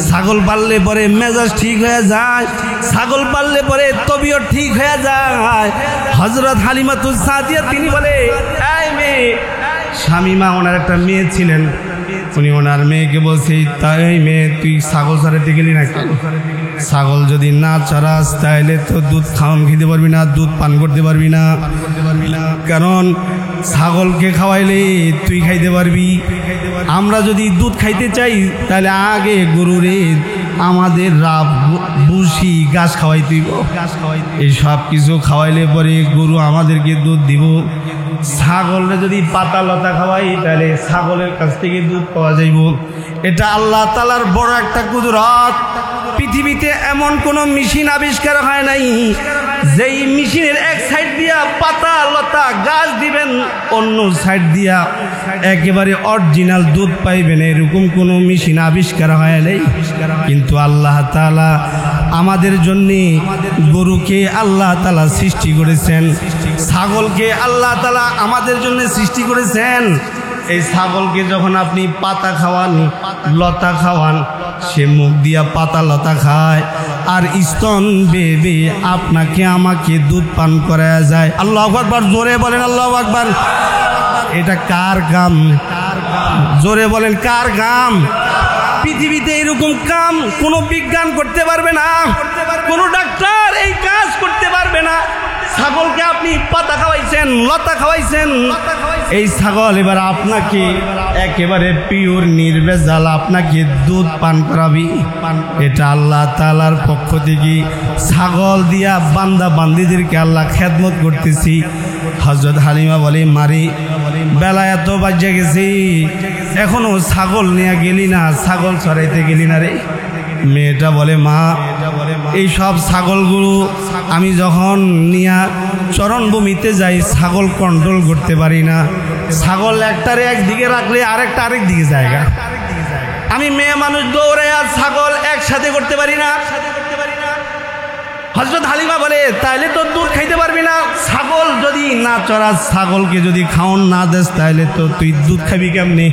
ছাগল পাললে পরে মেজাজ ঠিক হয়ে যায়, ছাগল পাললে পরে তবিয়ত ঠিক হয়ে যায়। হযরত হালিমাতু সাদিয়া তিনি বলে, এই মেয়ে, শামিমা ওনার একটা মেয়ে ছিলেন, উনি ওনার মেয়েকে বলছে, তাই মেয়ে তুই ছাগল চড়াইতে গেলি না কেন? ছাগল যদি না চড়াস তাহলে তো দুধ খাওয়ান খেতে পারবি না, দুধ পান করতে পারবি না। কারণ ছাগলকে খাওয়াইলে তুই খাইতে পারবি। আমরা যদি দুধ খাইতে চাই তাহলে আগে গরুরে আমাদের রাব বুসি ঘাস খাওয়াইতে, এই সব কিছু খাওয়াইলে পরে গরু আমাদেরকে দুধ দিব। ছাগলরে যদি পাতা লতা খাওয়াই তাহলে ছাগলের কাছ থেকে দুধ পাওয়া যাইব। এটা আল্লাহ তাআলার বড় একটা কুদরত। পৃথিবীতে এমন কোন মেশিন আবিষ্কার হয় নাই যেই মেশিনের এক সাইড দিয়া পাতা লতা গাছ দিবেন, অন্য সাইড দিয়া একেবারে অরিজিনাল দুধ পাইবেন, এরকম কোন মেশিন আবিষ্কার হয় নাই। কিন্তু আল্লাহ তাআলা আমাদের জন্য গরুকে আল্লাহ তাআলা সৃষ্টি করেছেন, ছাগলকে আল্লাহ তাআলা আমাদের জন্য সৃষ্টি করেছেন। এই ছাগলকে যখন আপনি পাতা খাওয়ান, লতা খাওয়ান, সে মুখ দিয়া পাতা লতা খায় আর স্তন বেবে আপনাকে আমাকে দুধ পান করায়া যায়। আল্লাহু আকবার, জোরে বলেন আল্লাহু আকবার। এটা কার কাম? জোরে বলেন কার কাম? পৃথিবীতে এরকম কাম কোনো বিজ্ঞান করতে পারবে না, কোনো ডাক্তার এই কাজ করতে পারবে না। ছাগলকে আপনি পাতা খাওয়াইছেন, লতা খাওয়াইছেন, এই ছাগল এবার আপনাকে একেবারে পিওর নির্ভেজাল আপনাকে দুধ পান করাবি। এটা আল্লাহ তাআলার পক্ষ থেকে ছাগল দিয়া বান্দা বান্দিদেরকে আল্লাহ খেদমত করতেছি। হযরত হালিমা বলে, মারি বেলা এত বাজে গেছি, এখনো ছাগল নিয়ে গেলি না, ছাগল চড়াইতে গেলি না রে। মেয়েটা বলে, মা এই সব ছাগলগুলো আমি যখন নিয়া চরণভূমিতে যাই ছাগল কন্ট্রোল করতে পারি না, ছাগল একটারে একদিকে রাখলে আরেকটা আরেক দিকে জায়গা, আমি মেয়ে মানুষ দৌড়ে আর ছাগল একসাথে করতে পারি না। হযরত হালিমা বলে, তাইলে তো দুধ খাইতে পারবি না, ছাগল যদি না চড়াস, ছাগলকে যদি খাওন না দেস তাইলে তো তুই দুধ খাবি কেমনি?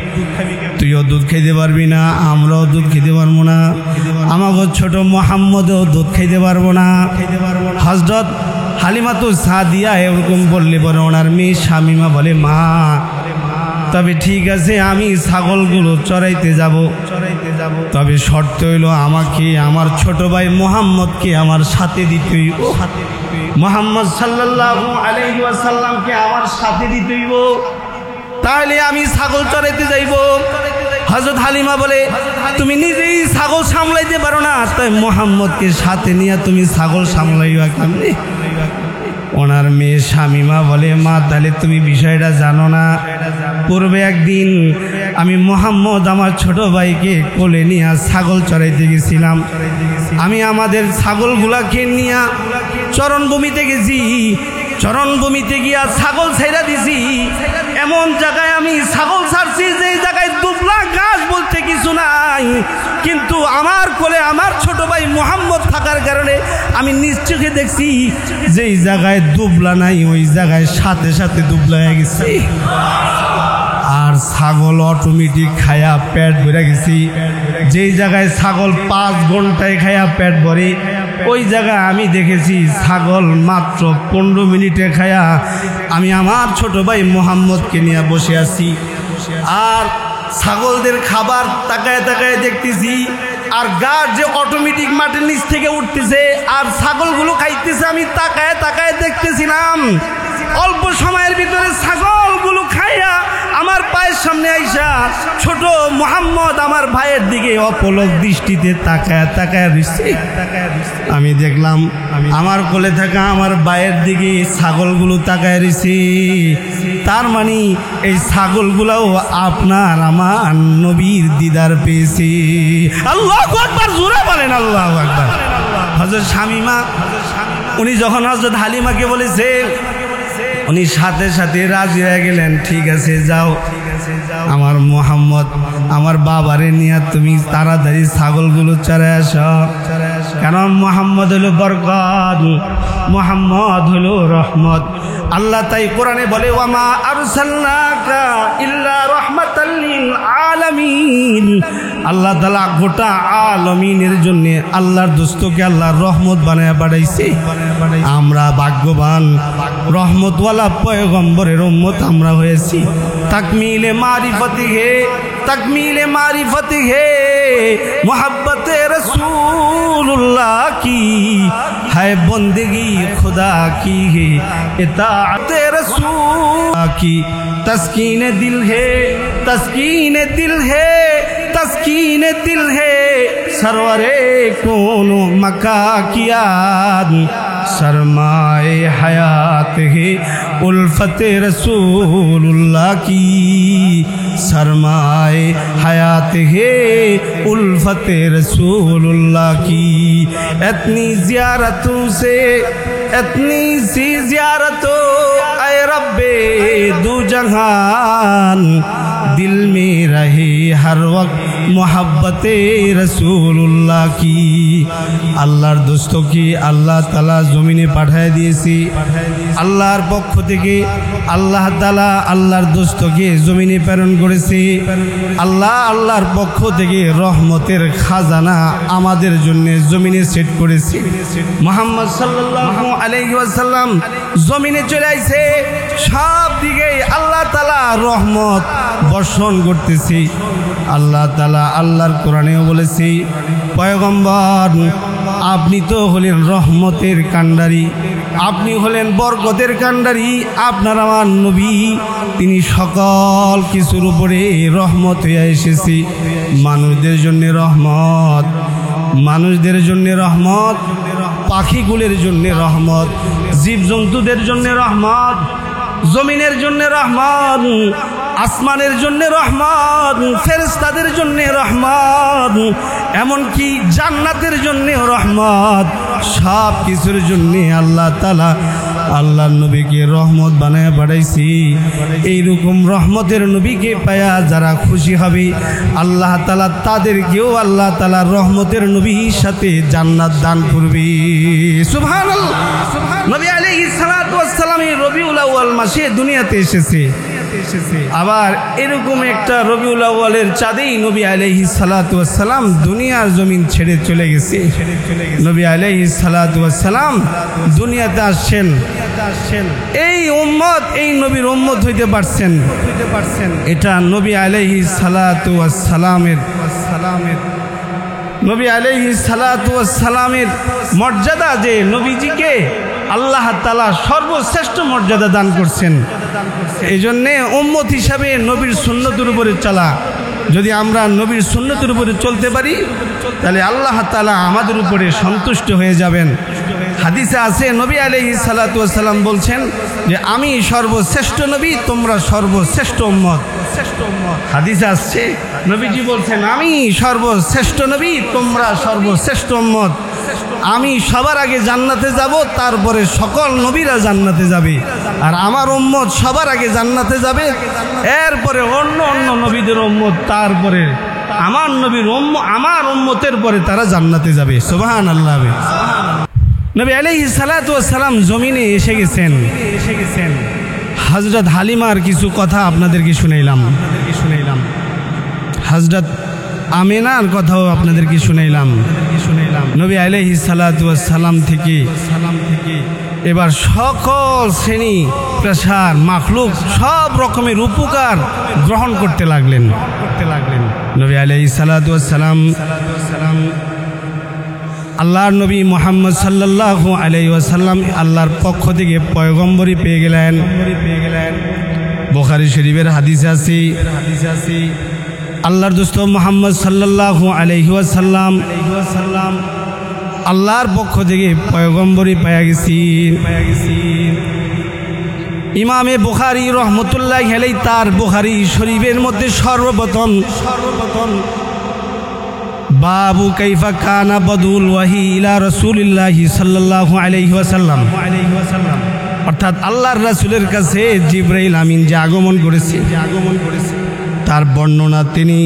তুইও দুধ খাইতে পারবি না, আমরাও দুধ খেতে পারবো না, আমাকে ছোট মুহাম্মদও দুধ খাইতে পারবো না। হযরত হালিমাতু সাদিয়া এরকম বললে পরে ওনার মেয়ে শামিমা বলে, মা তবে ঠিক আছে আমি ছাগলগুলো চড়াইতে যাব, তবে শর্ত হইল আমাকে আমার ছোট ভাই মুহাম্মদকে আমার সাথে দিতে হইব। মুহাম্মদ সাল্লাল্লাহু আলাইহি ওয়াসাল্লামকে আমার সাথে দিতে হইব, তাহলে আমি ছাগল চড়াইতে যাইব। হযরত হালিমা বলে তুমি নিজেই ছাগল সামলাইতে পারো না, তাই মুহাম্মদকে সাথে নিয়ে তুমি ছাগল সামলাইবা কেমনে? ওনার মেয়ে শামিমা বলে মা তাহলে তুমি বিষয়টা জানো না, পূর্বে একদিন আমি মুহাম্মদ আমার ছোট ভাইকে কোলে নিয়ে ছাগল চড়াইতে গেছিলাম। আমি আমাদের ছাগলগুলাকে নিয়ে চরণভূমিতে গেছি, চরণভূমিতে গিয়া ছাগল ছেড়া দিছি। এমন জায়গায় আমি ছাগল ছাড়ছি যে জায়গায় দুবলা ঘাস বলতে কিছু নাই, কিন্তু আমার কোলে আমার ছোট ভাই মুহাম্মদ থাকার কারণে আমি নিজ চোখে দেখছি যেই জায়গায় দুবলা নাই ওই জায়গায় সাথে সাথে দুবলা হয়ে গেছে। আর ছাগল অটোমেটিক খায়া পেট ভরে গেছি। যেই জায়গায় ছাগল 5 ঘন্টায় খায়া পেট ভরে, ওই জায়গায় আমি দেখেছি ছাগল মাত্র 15 মিনিটে খায়া আমি আমার ছোট ভাই মুহাম্মদকে নিয়ে বসে আছি। আর ছাগলদের খাবার তাকায় তাকায় দেখতেছি, আর গাছ যে অটোমেটিক মাটির নিচ থেকে উঠতেছে আর ছাগলগুলো খাইতেছে, আমি তাকায় তাকায় দেখতেছিলাম। অল্প সময়ের ভিতরে ছাগলগুলো খাইয়া আমার পায়ের সামনে আইসা ছোট মুহাম্মদ আমার ভাইয়ের দিকে অপলক দৃষ্টিতে তাকায় তাকায় রইছে। আমি দেখলাম আমার কোলে থাকা আমার ভাইয়ের দিকে ছাগলগুলো তাকায় রইছে। তার মানে এই ছাগলগুলাও আপনার আমার নবীর দিদার পেয়েছে। আল্লাহু আকবার, জোরে বলেন আল্লাহু আকবার। হযরত শামিমা উনি যখন হযরত হালিমাকে বলেছে, উনি সাথে সাথে রাজি হয়ে গেলেন, ঠিক আছে যাও, আমার মুহাম্মদ আমার বাবারে নিয়ে তুমি তাড়াতাড়ি ছাগলগুলো চড়ায় আসো। কারণ মুহাম্মদ হলো বরকত, মুহাম্মদ হলো রহমত। আল্লাহ তাই কোরআনে বলে ওয়ামা আরসালনাকা ইল্লা রাহমাতাল লিল আলামিন। আল্লাহ তাআলা গোটা আলামিনের জন্য আল্লাহর দোস্তকে আল্লাহর রহমত বানায় পাঠাইছে। আমরা ভাগ্যবান, রহমতওয়ালা পয়গম্বরের উম্মত আমরা হয়েছি। তাকমিলে মারিফতি হে, তাকমিলে মারিফতি হে, মোহাব্বতে রসূলুল্লাহ की है बंदगी खुदा की है, इताअत रसूल की तस्कीन दिल है, तस्कीन दिल है, तस्कीन दिल है, सरवरे कौनो मका किया सरमाए हयात है उल्फत रसूलुल्लाह की, सरमाए हयात है उल्फत रसूलुल्लाह की। इतनी ज़ियारतों से इतनी सी ज़ियारतों ऐ रब्बे दो जहान, दिल में रहे हर वक्त मोहब्बते रसूलुल्लाह की। আল্লাহর দোস্ত কি আল্লাহ তাআলা জমিনে পাঠিয়ে দিয়েছি। আল্লাহর পক্ষ থেকে আল্লাহ তাআলা আল্লাহর দোস্তকে জমিনে প্রেরণ করেছে। আল্লাহর পক্ষ থেকে রহমতের খাজানা আমাদের জন্য জমিনে সেট করেছে। মুহাম্মদ সাল্লাল্লাহু আলাইহি ওয়াসাল্লাম জমিনে চলে আইছে, সব দিকে আল্লাহ তাআলা রহমত বর্ষণ করতেছে। আল্লাহ তাআলা আল্লাহর কোরআনেও বলেছে, পয়গম্বর আপনি তো হলেন রহমতের কান্ডারি, আপনি হলেন বরকতের কান্ডারি। আপনার আমার নবী তিনি সকল কিছুর উপরে রহমত হয়ে এসেছে। মানুষদের জন্য রহমত, মানুষদের জন্য রহমত, পাখিগুলোর জন্য রহমত, জীবজন্তুদের জন্য রহমত, জমিনের জন্য রহমত, আসমানের জন্য রহমত, ফেরেশতাদের জন্য রহমত, এমনকি জান্নাতের জন্য রহমত। সব কিছুর জন্য আল্লাহ তাআলা আল্লাহর নবীকে রহমত বানায় পাঠাইছি। এইরকম রহমতের নবীকে পায়া যারা খুশি হবে আল্লাহ তাআলা তাদেরকেও আল্লাহ তাআলা রহমতের নবীর সাথে জান্নাত দান করবে। সুবহানাল্লাহ। নবী আলাইহিস সালাতু ওয়াস সালাম রবিউল আউয়াল মাসে দুনিয়াতে এসেছে। আবার এরকম একটা রবিউল আউয়ালের চাঁদেই নবী আলাইহিস সালাতু ওয়াস সালাম দুনিয়ার জমিন ছেড়ে চলে গেছে। নবী আলাইহিস সালাতু ওয়াস সালাম দুনিয়াতে আসছেন এই উম্মত এই নবীর উম্মত হইতে পারছেন। এটা নবী আলাইহিস সালাতু ওয়াস সালামের নবী আলাইহিস সালাতু ওয়াস সালামের মর্যাদা, যে নবীজিকে আল্লাহ তাআলা সর্বশ্রেষ্ঠ মর্যাদা দান করছেন। এই জন্যে উম্মত হিসাবে নবীর সুন্নতের উপরে চলা, যদি আমরা নবীর সুন্নতের উপরে চলতে পারি তাহলে আল্লাহ তাআলা আমাদের উপরে সন্তুষ্ট হয়ে যাবেন। হাদিসে আছে নবী আলাইহিস সালাতু ওয়াস সালাম বলছেন যে আমি সর্বশ্রেষ্ঠ নবী, তোমরা সর্বশ্রেষ্ঠ উম্মত। হাদিসে আসছে নবীজি বলছেন আমি সর্বশ্রেষ্ঠ নবী, তোমরা সর্বশ্রেষ্ঠ উম্মত। আমি সবার আগে জান্নাতে যাব, তারপরে সকল নবীরা জান্নাতে যাবে, আর আমার উম্মত সবার আগে জান্নাতে যাবে, এরপরে অন্য অন্য নবীদের উম্মত, তারপরে আমার নবীর আমার উম্মতের পরে তারা জান্নাতে যাবে। সুবহানাল্লাহ। নবী আলাইহিস সালাতু ওয়াস সালাম জমিনে এসে গেছেন। হযরত হালিমার কিছু কথা আপনাদেরকে শুনাইলাম, হযরত আমিনার কথাও আপনাদেরকে শুনাইলাম। নবী আলাইহিস সালাতু ওয়াস সালাম থেকে এবার সকল শ্রেণী পেশার মাখলুক সব রকমের উপকার গ্রহণ করতে লাগলেন। নবী আলাইহিস সালাতু ওয়াস সালাম আল্লাহর নবী মুহাম্মদ সাল্লাল্লাহু আলাইহি ওয়াসাল্লাম আল্লাহর পক্ষ থেকে পয়গম্বরী পেয়ে গেলেন। বুখারী শরীফের হাদিসে আছে আল্লাহর দোস্ত মুহাম্মদ সাল্লাল্লাহু আলাইহি ওয়াসাল্লাম আল্লাহর পক্ষ থেকে পয়গম্বরী পেয়ে গেছেন। ইমামে বুখারী রহমতুল্লাহি আলাইহি তার বুখারী শরীফের মধ্যে সর্বপ্রথম বাবু কাইফা কানা বদুল ওয়াহি ইলা রাসূলিল্লাহি সাল্লাল্লাহু আলাইহি ওয়াসাল্লাম, অর্থাৎ আল্লাহর রাসূলের কাছে জিবরাইল আমিন যে আগমন করেছে তার বর্ণনা তিনি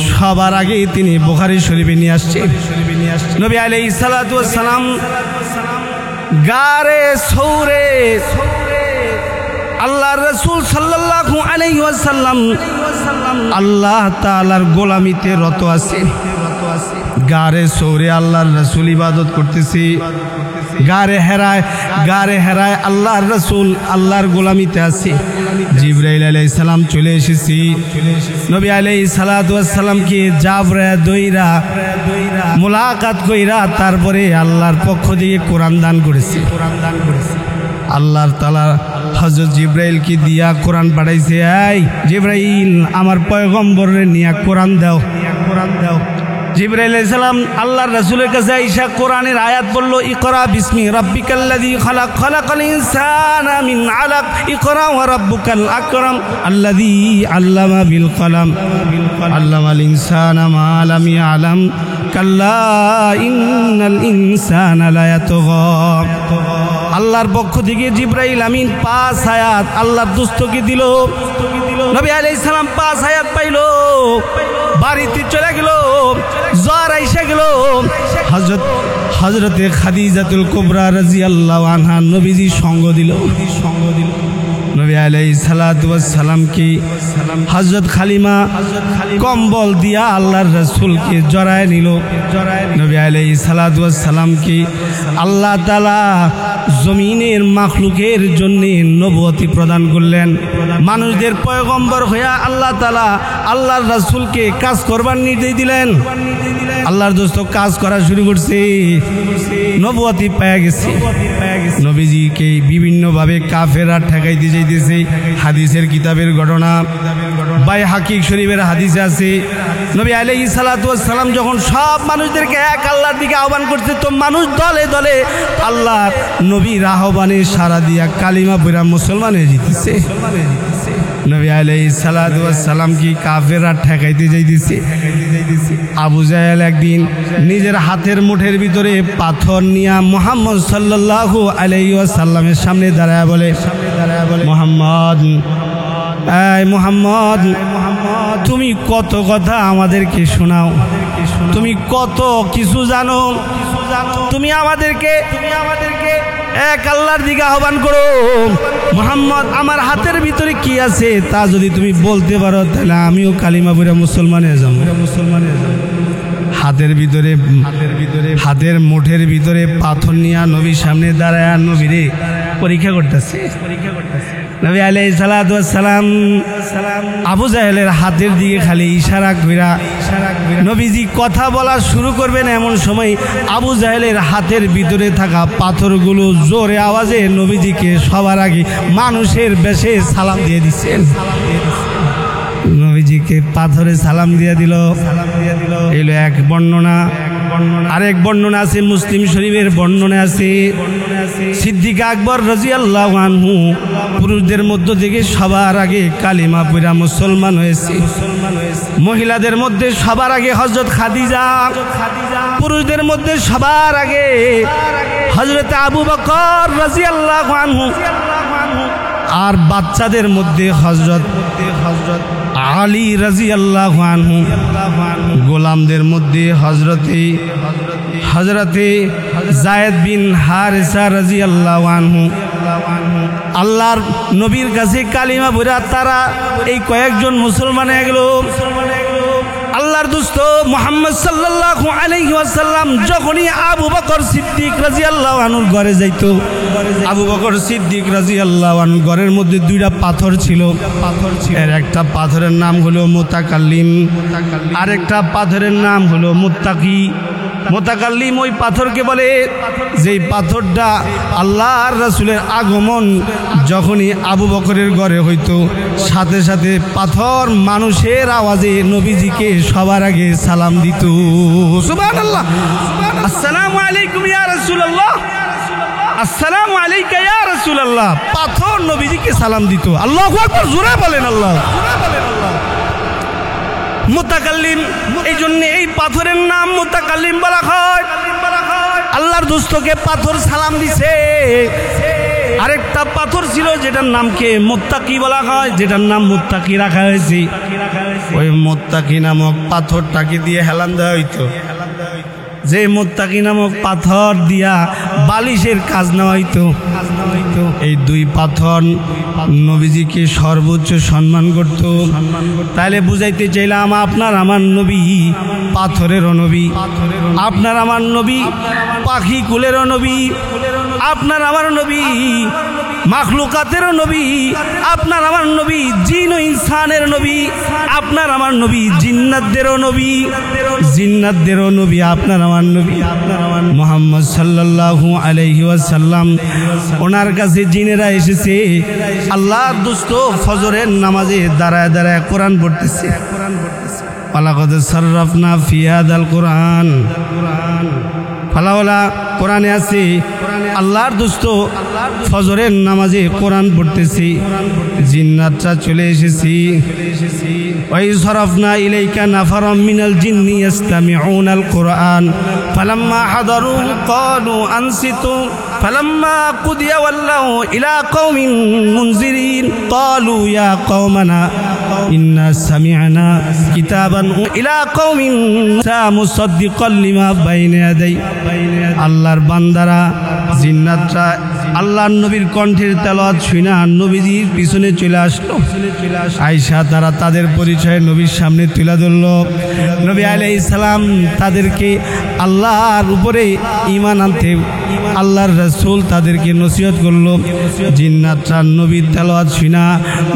সবার আগে তিনি বুখারী শরীফে নিয়ে আসছেন। নবী আলাইহিস সালাতু ওয়াস সালাম গারে সৌরে আল্লাহর রাসূল সাল্লাল্লাহু আলাইহি ওয়াসাল্লাম আল্লাহ তাআলার গোলামিতে রত আছে। গারে সৌরে আল্লাহর রাসূল ইবাদত করতেছি, গারে হেরায় আল্লাহর রাসূল আল্লাহর গোলামিতে আছে। জিবরাইল আলাইহিস সালাম চলে এসেছি। নবী আলাইহিস সালাতু ওয়াস সালামকে জাবরা দইরা মুলাকাত কইরা তারপরে আল্লাহর পক্ষ থেকে কোরআন দান করেছে। আল্লাহর তাআলা হযরত জিবরাইলকে দিয়া কোরআন পাঠাইছে, এই জিবরাইল আমার পয়গম্বরের নিয়া কোরআন দাও। জিবরাইল আলাইহিস সালাম আল্লাহর রাসূলের কাছে আইসা কোরআনের আয়াত বলল, ইকরা বিসমি রাব্বিকাল্লাযী খালাক, খালাকাল ইনসানা মিন আলাক, ইকরা ওয়া রাব্বুকাল আকরাম আল্লাযী আল্লামা বিল কলম, আল্লামাল ইনসানা মা লাম ইয়ালাম, কাল্লা ইন্নাল ইনসানা লা ইয়াতগা। আল্লাহর পক্ষ থেকে জিবরাইল আমিন 5 আয়াত আল্লাহর দোস্তকে দিল। নবী আলাইহিস সালাম 5 আয়াত পাইল, বাড়িতে চলে গেল, জ্বর আইসা গেল। হযরতে খাদিজাতুল কুবরা রাদিয়াল্লাহু আনহা নবীজি সঙ্গ দিল। নবী আলাইহিস সালাতু ওয়াস সালাম কি হযরত খালিমা কম্বল দিয়া আল্লাহর রাসূলকে জড়ায় নিল। নবী আলাইহিস সালাতু ওয়াস সালাম কি আল্লাহ তাআলা জমিনের মাখলুকের জন্য নবুয়তি প্রদান করলেন। মানুষদের পয়গম্বর হইয়া আল্লাহ তাআলা আল্লাহর রাসূলকে কাজ করবার নির্দেশ দিলেন। আল্লাহর দোস্ত কাজ করা শুরু করছে, নবুয়তি পেয়ে গেছে। নবীজিকে বিভিন্নভাবে কাফেররা ঠেকাইতে যাইতেছে। হাদিসের কিতাবের ঘটনা বাইহাকি শরীফের হাদিসে আছে, নবী আলাইহিস সালাতু ওয়াস সালাম যখন সব মানুষদেরকে এক আল্লাহর দিকে আহ্বান করছে, তো মানুষ দলে দলে আল্লাহ নবীর আহ্বানে সাড়া দিয়া কালিমা পড়া মুসলমান হয়ে যেতেছে। নবী আলাইহিস সালাতু ওয়াস সালাম কি কাফেররা ঠেকাইতে যাইতেছে। আবু জাহেল একদিন নিজের হাতের মুঠের ভিতরে পাথর নিয়ে মুহাম্মদ সাল্লাল্লাহু আলাইহি ওয়াসাল্লামের সামনে দাঁড়ায় বলে, মুহাম্মদ, এই মুহাম্মদ, তুমি কত কথা আমাদেরকে শোনাও, তুমি কত কিছু জানো, তুমি আমাদেরকে এক আল্লাহর দিকে আহ্বান করো। মুহাম্মদ, আমার হাতের ভিতরে কি আছে তা যদি তুমি বলতে পারো তাহলে আমিও কালিমা পড়ে মুসলমান হয়ে যাব। হাতের মুঠের ভিতরে পাথর নিয়ে নবীর সামনে দাঁড়ায় নবীরে পরীক্ষা করতেছে। নবী আলাইহিস সালাতু ওয়াস সালাম আবু জাহেলের হাতের দিকে খালি ইশারা কইরা নবীজি কথা বলা শুরু করবেন, এমন সময় আবু জাহেলের হাতের ভিতরে থাকা পাথরগুলো জোরে আওয়াজে নবীজিকে সবার আগে মানুষের বেশে সালাম দিয়ে দিচ্ছেন। নবীজিকে পাথরে সালাম দিয়ে দিল। এলো এক বর্ণনা। আরেক বর্ণনা আছে মুসলিম শরীফের বর্ণনা আছে, সিদ্দিক আকবর রাদিয়াল্লাহু আনহু পুরুষদের মধ্য থেকে সবার আগে কালিমা পড়া মুসলমান হয়েছে। মহিলাদের মধ্যে সবার আগে হযরত খাদিজা, পুরুষদের মধ্যে সবার আগে হযরত আবু বকর রাদিয়াল্লাহু আনহু, আর বাচ্চাদের মধ্যে হযরত আলী রাদিয়াল্লাহু আনহু, গোলামদের মধ্যে হযরতে যায়েদ বিন হারিসা রাদিয়াল্লাহু আনহু। আল্লাহর নবীর কাছে কালিমা পড়া তারা এই কয়েকজন মুসলমান হয়ে গেল। আল্লাহর দোস্ত মুহাম্মদ সাল্লাল্লাহু আলাইহি ওয়াসাল্লাম যখনই আবু বকর সিদ্দিক রাদিয়াল্লাহু আনহুর ঘরে যাইতো, আবু বকর সিদ্দিক রাদিয়াল্লাহু আনহুর ঘরের মধ্যে দুইটা পাথর ছিল। এর একটা পাথরের নাম হলো মুতাকাল্লিম, আরেকটা পাথরের নাম হলো মুত্তাকি। মুতাকাল্লিম ওই পাথরকে বলে যেই পাথরটা আল্লাহর রাসূলের আগমন যখনই আবু বকরের ঘরে হইতো, সাথে সাথে পাথর মানুষের আওয়াজে নবীজিকে সবার আগে সালাম দিত। সুবহানাল্লাহ, আসসালামু আলাইকুম ইয়া রাসূলুল্লাহ, আসসালামু আলাইকা ইয়া রাসূলুল্লাহ। পাথর নবীজিকে সালাম দিত। আল্লাহু আকবার, জোরে বলেন আল্লাহ। মুতাকাল্লিম, এই জন্য এই পাথরের নাম মুতাকাল্লিম বলা হয়। আল্লাহর দোস্তকে পাথর সালাম দিছে। আরেকটা পাথর ছিল যেটার নামকে মুত্তাকি বলা হয়, যেটার নাম মুত্তাকি রাখা হয়েছে। ওই মুত্তাকি নামক পাথরটাকে দিয়ে হেলান দেওয়া হইতো। যে মুত্তাকি নামক পাথর দিয়া বালিশের কাজ নেওয়া হইতো। এই দুই পাথর নবীজিকে সর্বোচ্চ সম্মান করত। তাইলে বুঝাইতে চাইলাম, আপনার আমার নবী পাথরেরও নবী, আপনার আমার নবী পাখি কুলেরও নবী, আপনার আমার নবী মাখলুকাতেরও নবী, আপনার আমার নবী জিন ও ইনসানের নবী, আপনার আমার নবী জিন্নাতদেরও নবী, জিন্নাতদেরও নবী আপনার আমার নবী মুহাম্মদ সাল্লাল্লাহু আলাইহি ওয়াসাল্লাম। ওনার কাছে জিনেরা এসেছে। আল্লাহর দোস্ত ফজরের নামাজে দাঁড়ায় দাঁড়ায় কোরআন পড়তেছে। ওয়ালাকাদ সাররাফনা ফি হাযাল কোরআন, ফালাওয়ালা কোরআনে আছে আল্লাহর দোস্ত ফজরের নামাজে কোরআন পড়তেছি, জিন্নাতরা চলে এসেছি। ওয়াই সরফনা ইলাইকা নাফারাম মিনাল জিন্নি ইস্তামিউনাল কোরআন ফালাম্মা হাদারু ক্বালু আনসিতু ফালাম্মা কুদিয়া ওয়াল্লাউ ইলা কওমিন মুনজিরিন ক্বালু ইয়া কওমানা ইন্না সামি'না কিতাবান ইলা কওমিন মুসাদ্দিকাল লিমা বাইনা ইয়াদাই। আল্লাহর বান্দারা জিন্নাতরা আল্লাহর নবীর কণ্ঠের তেলাওয়াত শুনে নবীজির পিছনে চলে আসলো। আয়েশা তারা তাদের পরিচয় নবীর সামনে তুলে ধরল। নবী আলাইহিস সালাম তাদেরকে আল্লাহর উপরে ঈমান আনতে আল্লাহর রাসূল তাদেরকে নসিহত করলো। জিন্নাতরা নবীর তেলাওয়াত শুনে,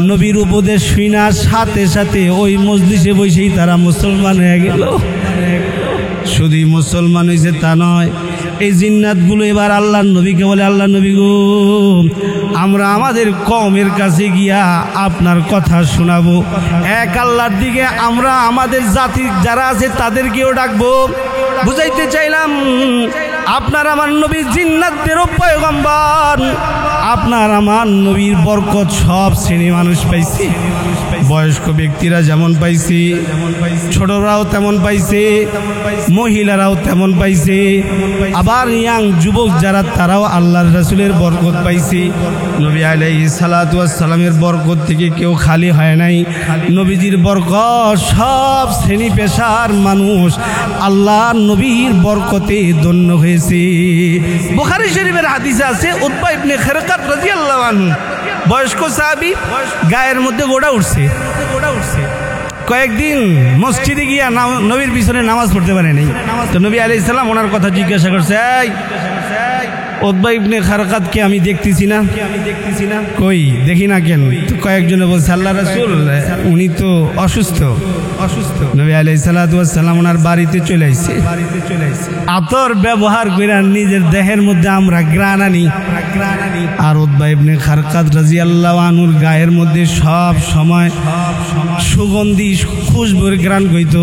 নবীর উপদেশ শুনে সাথে সাথে ওই মজলিসে বসেই তারা মুসলমান হয়ে গেল। শুধুই মুসলমান হয়েছে তা নয়, এই জিন্নাতগুলো এবার আল্লাহর নবীকে বলে, আল্লাহ নবী গো, আমরা আমাদের কওমের কাছে গিয়া আপনার কথা শোনাবো। এক আল্লাহর দিকে আমরা আমাদের জাতি যারা আছে তাদেরকেও ডাকবো। বুঝাইতে চাইলাম, আপনার আমার নবী জিন্নাতদেরও পয়গম্বর। আপনার আমার নবীর বরকত সব শ্রেণী মানুষ পাইছে। বয়স্ক ব্যক্তিরা যেমন পাইছে, ছোটরাও তেমন পাইছে, মহিলারাও তেমন পাইছে, আবার ইয়াং যুবক যারা তারাও আল্লাহর রাসূলের বরকত পাইছে। নবী আলাইহিস সালাতু ওয়াস সালামের বরকত থেকে কেউ খালি হয় নাই। নবীজির বরকত সব শ্রেণী পেশার মানুষ আল্লাহর নবীর বরকতে ধন্য হয়েছে। বুখারী শরীফের হাদিসে আছে, উতবা ইবনে খারকাত রাদিয়াল্লাহু আনহু বয়স্ক সাহাবী, গায়ের মধ্যে গোড়া উঠছে। কয়েকদিন মসজিদে গিয়া নবীর পিছনে নামাজ পড়তে পারে নাই। তো নবী আলাইহিস সালাম ওনার কথা জিজ্ঞাসা করছে, এই উতবা ইবনে খারকাতকে আমি দেখতেছি না, কই দেখি না কেন? তো কয়েকজনে বলছে, আল্লাহ রাসূল উনি তো অসুস্থ। নবী আলাইহিস সালাতু ওয়াস সালাম ওনার বাড়িতে চলে আইছে। আতর ব্যবহার করে নিজের দেহের মধ্যে আমরা ঘ্রাণ আনি, আর উতবা ইবনে খারকাত রাদিয়াল্লাহু আনহুর গায়ের মধ্যে সব সময় সুগন্ধি খুশবুর ঘ্রাণ হইতো।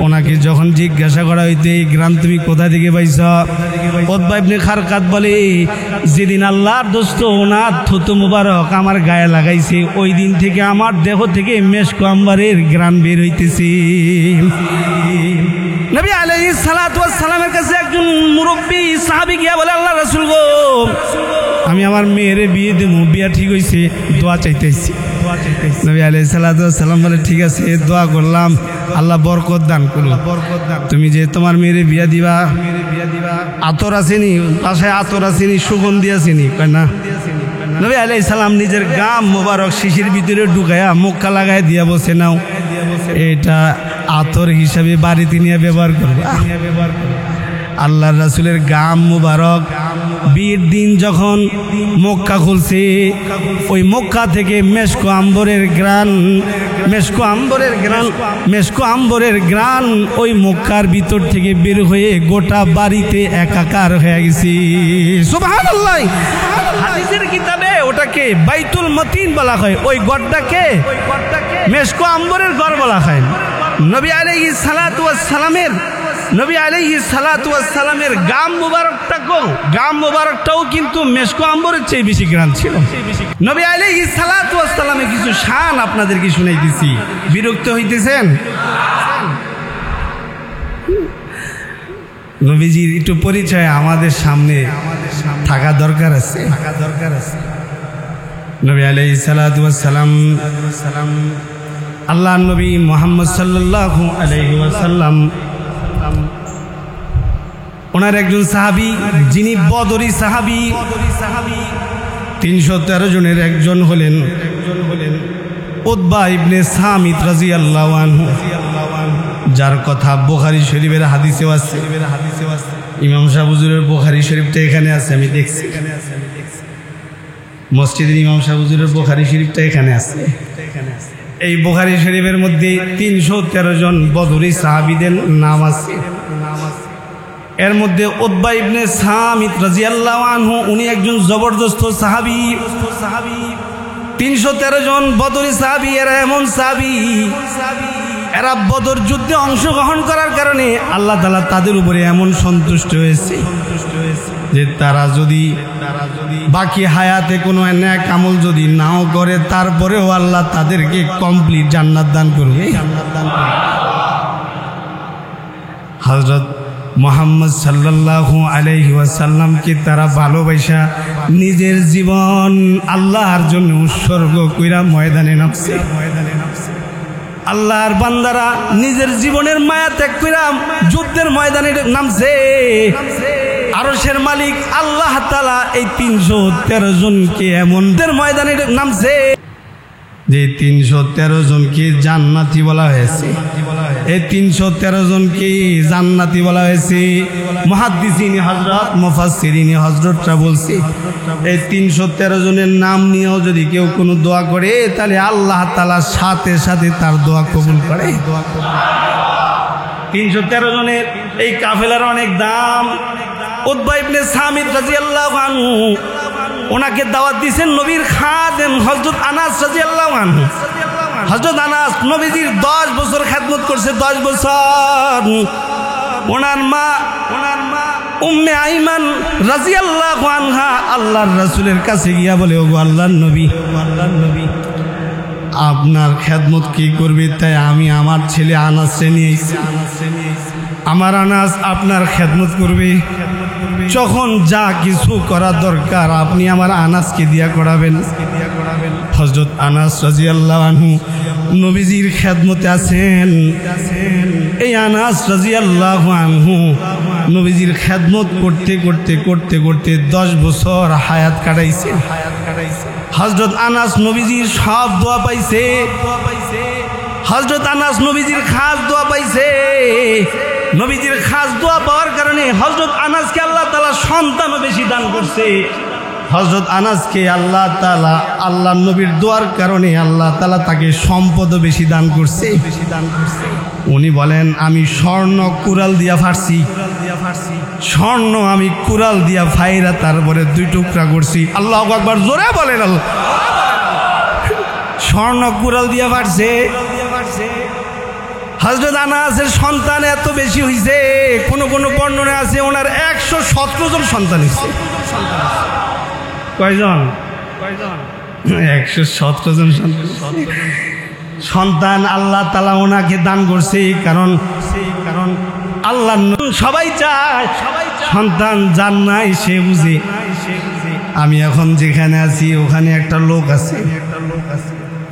ওনাকে যখন জিজ্ঞাসা করা হইতে, এই ঘ্রাণ তুমি কোথা থেকে পাইছ? উতবা ইবনে খারকাত বলে, যেদিন আল্লাহর দোস্ত ওনার থুতু মুবারক আমার গায়ে লাগাইছে, ওই দিন থেকে আমার দেহ থেকে মেশক আম্বরের ঘ্রাণ বের হইতেছে। নবী আলাইহিস সালাতু ওয়াস সালামের কাছে একজন মুরব্বী সাহাবী গিয়া বলে, আল্লাহ রাসূল গো, আমি আমার মেয়ের বিয়ে দেবো, বিয়া ঠিক হইছে, দোয়া চাইতেছি। নবী আলাইহিস সালাতু ওয়াস সালাম বলে, ঠিক আছে, দোয়া করলাম, আল্লাহ বরকত দান করুন। তুমি যে তোমার মেয়ের বিয়া দিবা, আতর আসেনি বাসায়, আতর আসেনি, সুগন্ধি আসেনি? কয় না। নবী আলাইহিস সালাম নিজের গাম মোবারক শিশির ভিতরে ঢুকায়া মুখা লাগাই দিয়া বসে, নাও এটা আতর হিসাবে বাড়িতে নিয়ে ব্যবহার করবে। আল্লাহর রাসূলের গাম মুবারক বিয়ের দিন যখন মক্কা খুলছে, ওই মক্কা থেকে মেশক আম্বরের গ্রান ওই মক্কার ভিতর থেকে বের হয়ে গোটা বাড়িতে একাকার হয়ে গেছে। সুবহানাল্লাহ। হাদিসের কিতাবে ওটাকে বাইতুল মতিন বলা হয়, ওই গড়টাকে মেশক আম্বরের গড় বলা হয়। নবী আলাইহিস সালাতু ওয়াস সালামের গাম মুবারকটাও কিন্তু মেশক আম্বরের চেয়ে বেশি ঘ্রাণ ছিল। নবী আলাইহিস সালাতু ওয়াস সালামের কিছু শান আপনাদেরকে শুনাইতেছি, বিরক্ত হইতেছেন? নবীজির একটু পরিচয় আমাদের সামনে থাকা দরকার আছে। নবী আলাইহিস সালাতু ওয়াস সালাম, আল্লাহর নবী মুহাম্মদ সাল্লাল্লাহু আলাইহি ওয়াসাল্লাম, ওনার একজন সাহাবী, যিনি বদরি সাহাবী, 313 জনের একজন হলেন উতবা ইবনে সামিত রাদিয়াল্লাহু আনহু, যার কথা বুখারী শরীফের হাদিসেও আছে। ইমাম সাহেব হুজুরের বুখারী শরীফটা এখানে আছে, আমি দেখছি। মসজিদের ইমাম সাহেব হুজুরের বুখারী শরীফটা এখানে আছে। এই বুখারী শরীফের মধ্যে 313 জন বদরি সাহাবীদের নাম আছে। এর মধ্যে উতবা ইবনে সামিত রাদিয়াল্লাহু আনহু, উনি একজন জবরদস্ত সাহাবী। 313 জন বদরি সাহাবী, এরা এমন সাহাবী, এরা বদর যুদ্ধে অংশগ্রহণ করার কারণে আল্লাহ তাআলা তাদের উপরে এমন সন্তুষ্ট হয়েছে যে তারা যদি বাকি হায়াতে কোনো নেক আমল যদি নাও করে, তারপরেও আল্লাহ তাদেরকে কমপ্লিট জান্নাত দান করবে। হযরত মুহাম্মদ সাল্লাল্লাহু আলাইহি ওয়াসাল্লামকে তারা ভালোবাসা নিজের জীবন আল্লাহর জন্য উৎসর্গ কইরা ময়দানে নামছে। আল্লাহর বান্দারা নিজের জীবনের মায়া ত্যাগ কইরা যুদ্ধের ময়দানে নামছে। আরশের মালিক আল্লাহ তাআলা এই 313 জনকে এমনদের ময়দানে নামছে যে 313 জনকে জান্নাতি বলা হয়েছে। এই 313 জনকে জান্নাতি বলা হয়েছে। মুহাদ্দিসিনে হযরত, মুফাসসিরিনে হযরতরা বলছে, এই 313 জনের নাম নিয়েও যদি কেউ কোনো দোয়া করে, তাহলে আল্লাহ তাআলা সাথে সাথে তার দোয়া কবুল করে। 313 জনের এই কাফেলার অনেক দাম। উতবা ইবনে সামিত রাদিয়াল্লাহু আনহু, ওনাকে দাওয়াত দিয়েছেন নবীর খাদেম হযরত আনাস রাদিয়াল্লাহু আনহু। হযরত আনাস নবীজির 10 বছর খেদমত করছে, 10 বছর। ওনার মা উম্মে আইমান রাদিয়াল্লাহু আনহা আল্লাহর রাসূলের কাছে গিয়া বলে, ওগো আল্লাহর নবী, আপনার খেদমত কি করবে, তাই আমি আমার ছেলে আনাসকে নিয়ে এসেছি। আমার আনাস আপনার খেদমত করবে, যখন যা কিছু করা দরকার আপনি আমার আনাসকে দিয়া করাবেন। হযরত আনাস রাদিয়াল্লাহু আনহু নবীজির খেদমতে আছেন। এই আনাস রাদিয়াল্লাহু আনহু নবীজির খেদমত করতে করতে করতে করতে 10 বছর হায়াত কাটাইছে। হযরত আনাস নবীজির সব দোয়া পাইছে। হযরত আনাস নবীজির খাস দোয়া পাইছে। নবীজির খাস দোয়া পাওয়ার কারণে হযরত আনাসকে আল্লাহ তাআলা সন্তানও বেশি দান করছে। হযরত আনাসকে আল্লাহ তাআলা আল্লাহ নবীর দোয়ার কারণে আল্লাহ তাআলা তাকে সম্পদও বেশি দান করছে। উনি বলেন, আমি স্বর্ণ কুড়াল দিয়া ফাড়ছি, স্বর্ণ আমি কুড়াল দিয়া ফাইরা তারপরে 2 টুকরা করছি। আল্লাহু আকবার, জোরে বলেন আল্লাহ। স্বর্ণ কুড়াল দিয়া ফাড়ছে। হযরত আনাসের সন্তান এত বেশি হইছে, কোন কোন বর্ণনা আছে ওনার 117 জন সন্তান হইছে। কয়জন? 117 জন সন্তান আল্লাহ তাআলা ওনাকে দান করছে। কারণ আল্লাহ সবাই চায়, সন্তান যার নাই সে বুঝে। আমি এখন যেখানে আছি ওখানে একটা লোক আছে,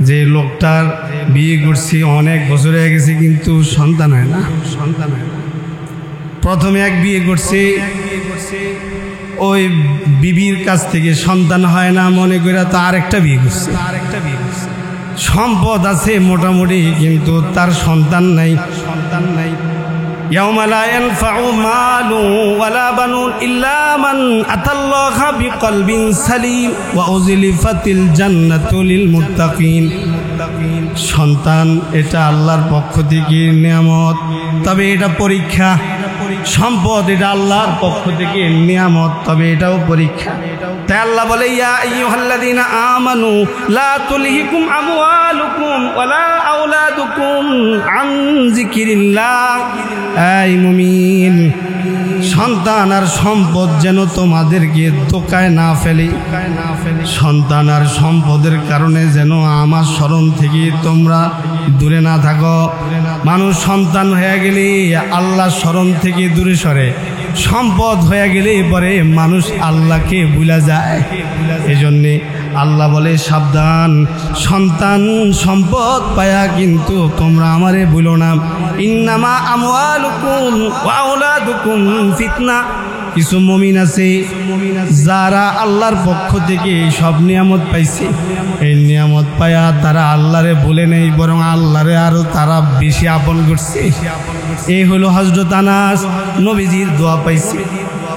যে লোকটার বিয়ে করছি অনেক বছর হয়ে গেছে, কিন্তু সন্তান হয় না। প্রথমে এক বিয়ে করছে, ওই বিবির কাছ থেকে সন্তান হয় না মনে করে তো আরেকটা বিয়ে করছে। সম্পদ আছে মোটামুটি, কিন্তু তার সন্তান নাই। ইয়াউমা লা ইয়ানফাউ মালু ওয়ালা বানুন ইল্লা মান আতাল্লাহা বিকলবিন সালিম ওয়া উযলিফাতিল জান্নাতু লিল মুত্তাকিন। সন্তান এটা আল্লাহর পক্ষ থেকে নিয়ামত, তবে এটা পরীক্ষা। সম্পদ এটা আল্লাহর পক্ষ থেকে নিয়ামত, তবে এটাও পরীক্ষা। তাই আল্লাহ বলে, ইয়া আইয়ুহাল্লাযীনা আমানু লা তুলহিকুম আমওয়ালুকুম ওয়ালা আওলাদুকুম আন যিকিরিল্লাহ। এই মুমিন, সন্তান আর সম্পদ যেন তোমাদেরকে ধোঁকায় না ফেলে। সন্তান আর সম্পদের কারণে যেন আমার স্মরণ থেকে তোমরা দূরে না থাকো। মানুষ সন্তান হয়ে গেলে আল্লাহ স্মরণ থেকে দূরে সরে, সম্পদ হয়ে গেলে পরে মানুষ আল্লাহকে ভুলে যায়। এজন্যে আল্লাহ বলে, সাবধান, সন্তান সম্পদ পায়া কিন্তু তোমরা আমারে ভুলো না। ইন্নামা আমওয়ালুকুম ওয়া আওলাদুকুম ফিতনা। কিছু মুমিন আছে যারা আল্লাহর পক্ষ থেকে সব নিয়ামত পাইছে, এই নিয়ামত পায়া তারা আল্লাহরে ভুলে নেই, বরং আল্লাহরে আরো তারা বেশি আপন করছে। এই হলো হযরত আনাস, নবীজির দোয়া পাইছে।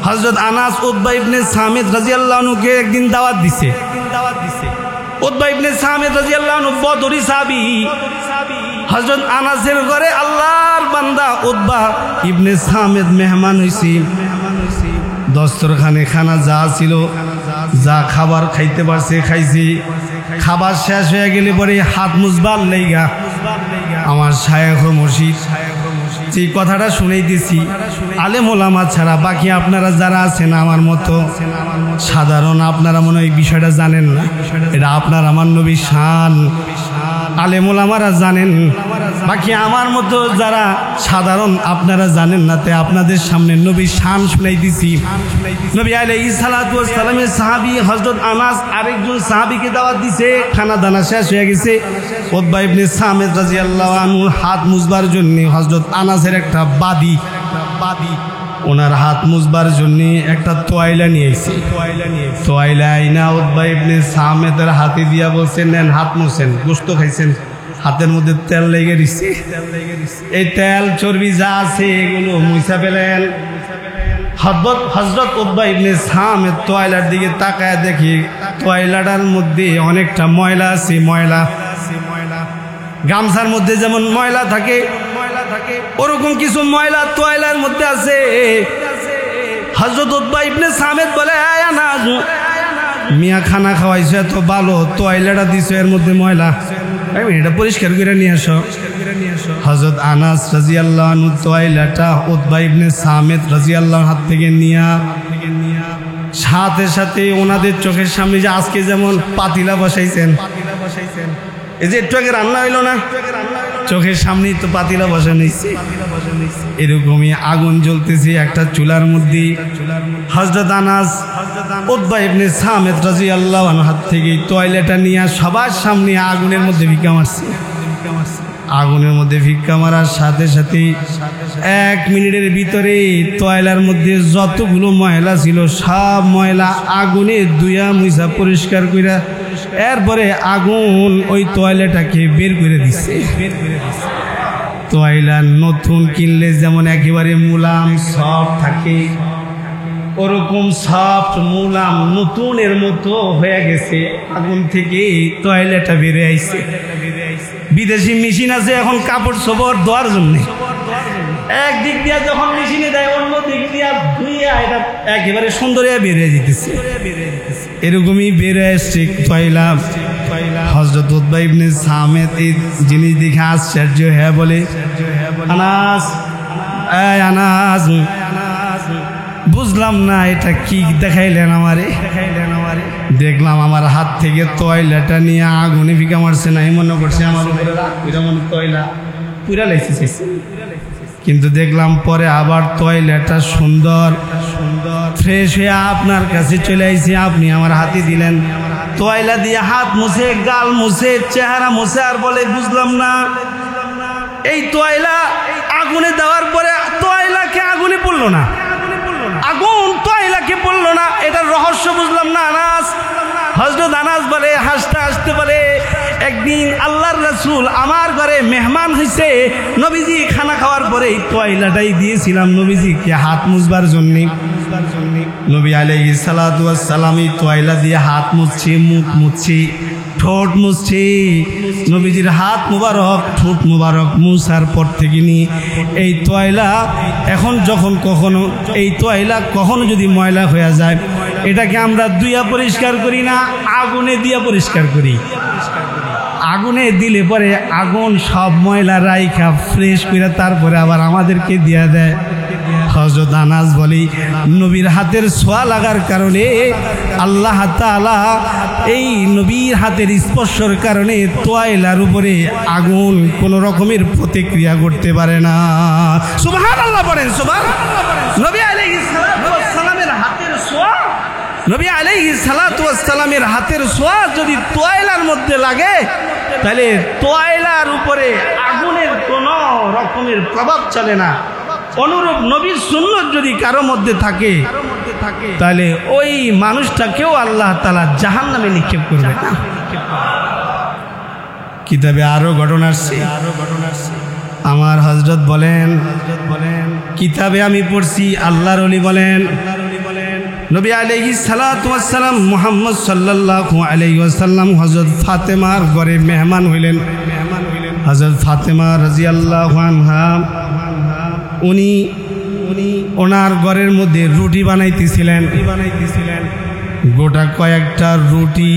হযরত আনাস উতবা ইবনে সামিত রাদিয়াল্লাহু আনহুকে একদিন দাওয়াত দিছে। উতবা ইবনে সামিত রাদিয়াল্লাহু আনহু বদরি সাহাবী। হযরত আনাসের ঘরে আল্লাহর বান্দা উতবা ইবনে সামিত মেহমান হইছে। দস্তরখানে খানা যা ছিল, যা খাবার খাইতে পারছে খাইছি। খাবার শেষ হয়ে গেলে পরে হাত মুজবার লাইগা আমার শায়েখ ও মুর্শিদ যে কথাটা শুনাইতেছি, আলেম ওলামা ছাড়া বাকি আপনারা যারা আছেন আমার মতো সাধারণ, আপনারা মনে হয় এই বিষয়টা জানেন না। এটা আপনার আমার নবীর শান, আলেম ওলামারা জানেন, বাকি আমার মতো যারা সাধারণ আপনারা জানেন না। তাই আপনাদের সামনে নবীর শান শুনাইতেছি। নবী আলাইহিস সালাতু ওয়াস সালামের সাহাবী হযরত আনাস আরেকজন সাহাবীকে দাওয়াত দিছে। খানা দানা শেষ হয়ে গেছে। উতবা ইবনে সামিত রাদিয়াল্লাহু আনহু হাত মুজবার জন্য হযরত আনাসের একটা বাদি ওনার হাত মুজবার জন্য একটা তোয়াইলা নিয়ে এসেছে। তোয়াইলা আইনা উতবা ইবনে সামিতের হাতে দিয়া বলছেন, নেন হাত মুছেন, গোশত খাইছেন, হাতের মধ্যে তেল লেগে দিচ্ছে, এই তেল চর্বি যা আছে এগুলো মুছা ফেলেন। হযরত উতবা ইবনে সামিত তোয়াইলার দিকে তাকায় দেখি তোয়াইলাটার মধ্যে অনেকটা ময়লা আছে। ময়লা গামছার মধ্যে যেমন ময়লা থাকে ওরকম কিছু ময়লা তোয়াইলার মধ্যে আছে। হযরত উতবা ইবনে সামিত বলে, আনাস মিয়া খানা খাওয়াইছো এত ভালো, তোয়াইলাটা দিছো এর মধ্যে ময়লা, এটা পরিষ্কার করে নিয়ে আসো। হযরত আনাস রাদিয়াল্লাহু আনহু তোয়াইলাটা উতবা ইবনে সামিত রাদিয়াল্লাহু হাত থেকে নিয়া সাথে সাথে ওনাদের চোখের সামনে যে আজকে যেমন পাতিলা বসাইছেন, এই যে একটু আগে রান্না হইল না, চোখের সামনেই তো পাতিলা বসানো হয়েছে, এরকমই আগুন জ্বলতেছে একটা চুলার মধ্যে। হযরত আনাস উতবা ইবনে সামিত রাদিয়াল্লাহু আনহু হাত থেকে টয়লেটটা নিয়ে সবার সামনে আগুনের মধ্যে ভিক্ষা মারছে। আগুনের মধ্যে ভিক্ষা মারার সাথে সাথে 1 মিনিটের ভিতরে টয়লার মধ্যে যতগুলো ময়লা ছিল সব ময়লা আগুনে ধুইয়া মুছা পরিষ্কার কইরা এরপরে আগুন ওই টয়লেটটাকে বের করে দিচ্ছে। টয়লেট নতুন কিনলে যেমন একেবারে মুলাম সফট থাকে, ওরকম সফট মুলাম নতুনের মতো হয়ে গেছে। আগুন থেকে টয়লেটটা বেরিয়ে আইছে। বিদেশি মেশিন আছে এখন কাপড় চোপড় ধোয়ার জন্য, একদিক দিয়া যখন মেশিনে দেয় অন্য দিক দিয়া ধুইয়া এটা একেবারে সুন্দর বেরিয়ে যেতেছে। এরকমই বেরিয়ে আসছে টয়লা। হযরত উতবা ইবনে সামিত এই জিনিস দেখে আশ্চর্য হয়ে বলে, আনাস, এই আনাস, বুঝলাম না এটা কি দেখাইলেন আমারে। দেখলাম আমার হাত থেকে টয়লাটা নিয়ে আগুনে ফিকা মারছে, না মনে করছে আমার উপরে টয়লা পুরা লাইছে। কিন্তু দেখলাম পরে আবার টয়লেটটা সুন্দর ফ্রেশ হয়ে আপনার কাছে চলে আইছি, আপনি আমার হাতে দিলেন। টয়লা দিয়ে হাত মুছে, গাল মুছে, চেহারা মুছে, আর বলে বুঝলাম না এই টয়লা আগুনে দেওয়ার পরে টয়লাকে আগুনে পড়লো না, আগুন টয়লাকে পড়লো না, এটার রহস্য বুঝলাম না। আনাস, হযরত আনাস বলে হাসতে হাসতে বলে, একদিন আল্লাহর রাসূল আমার ঘরে মেহমান হয়েছে, নবীজি খানা খাওয়ার পরে এই টয়লাটাই দিয়েছিলাম নবীজিকে হাত মুছবার জন্য। নবী আলাইহিস সালাতু ওয়াস সালাম এই টয়লা দিয়ে হাত মুছছে, মুখ মুছছে, ঠোঁট মুছছে। নবীজির হাত মুবারক, ঠোঁট মুবারক মুছার পর থেকে নিয়ে এই টয়লা এখন যখন কখনো এই টয়লা কখনো যদি ময়লা হয়ে যায়, এটাকে আমরা ধুইয়া পরিষ্কার করি না, আগুনে দিয়া পরিষ্কার করি। আগুনে দিলে পরে আগুন সব ময়লা রাইখা ফ্রেশ করে তারপরে আবার আমাদেরকে দিয়া দেয়। হযরত আনাস বলি, নবীর হাতের ছোঁয়া লাগার কারণে আল্লাহ তাআলা এই নবীর হাতের স্পর্শের কারণে টয়লার উপরে আগুন কোন রকমের প্রতিক্রিয়া করতে পারে না। সুবহানাল্লাহ বলেন, সুবহানাল্লাহ। নবী আলাইহিস সালাতু ওয়াস সালামের হাতের ছোঁয়া, নবী আলাইহিস সালাতু ওয়াস সালামের হাতের ছোঁয়া যদি টয়লার মধ্যে লাগে, তাহলে টয়লার উপরে আগুনের কোনো রকমের প্রভাব চলে না। অনুরূপ নবীর সুন্নত যদি কারো মধ্যে থাকে, তাহলে ওই মানুষটাকেও আল্লাহ তাআলা জাহান্নামে নিক্ষেপ করবে না। কিতাবে আরো ঘটনা আসছে। আমার হযরত বলেন, কিতাবে আমি পড়ছি, আল্লাহর ওলি বলেন, নবী আলাইহিস সালাতু ওয়াস সালাম মুহাম্মদ সাল্লাল্লাহু আলাইহি ওয়াসাল্লাম হযরত ফাতেমার ঘরে মেহমান হইলেন। হযরত ফাতেমা রাদিয়াল্লাহু আনহা উনি ওনার ঘরের মধ্যে রুটি বানাইতেছিলেন। গোটা কয়েকটা রুটি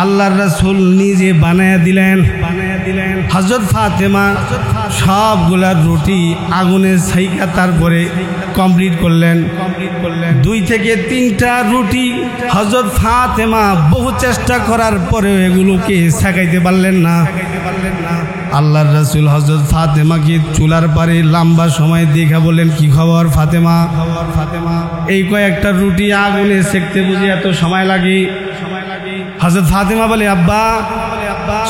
আল্লাহর রাসূল নিজে বানায়া দিলেন। হযরত ফাতেমা সবগুলা রুটি আগুনে ছাইকা তারপরে কমপ্লিট করলেন। 2 থেকে 3টা রুটি হযরত ফাতেমা বহু চেষ্টা করার পরেও এগুলোকে ছাকাইতে পারলেন না। আল্লাহর রাসূল হযরত ফাতেমাকে চুলার পারে লম্বা সময় দেখা বললেন, কি খবর ফাতেমা? এই কয়েকটা রুটি আগুনে সেকতে বুঝি এত সময় লাগে? হযরত ফাতেমা বলে, আব্বা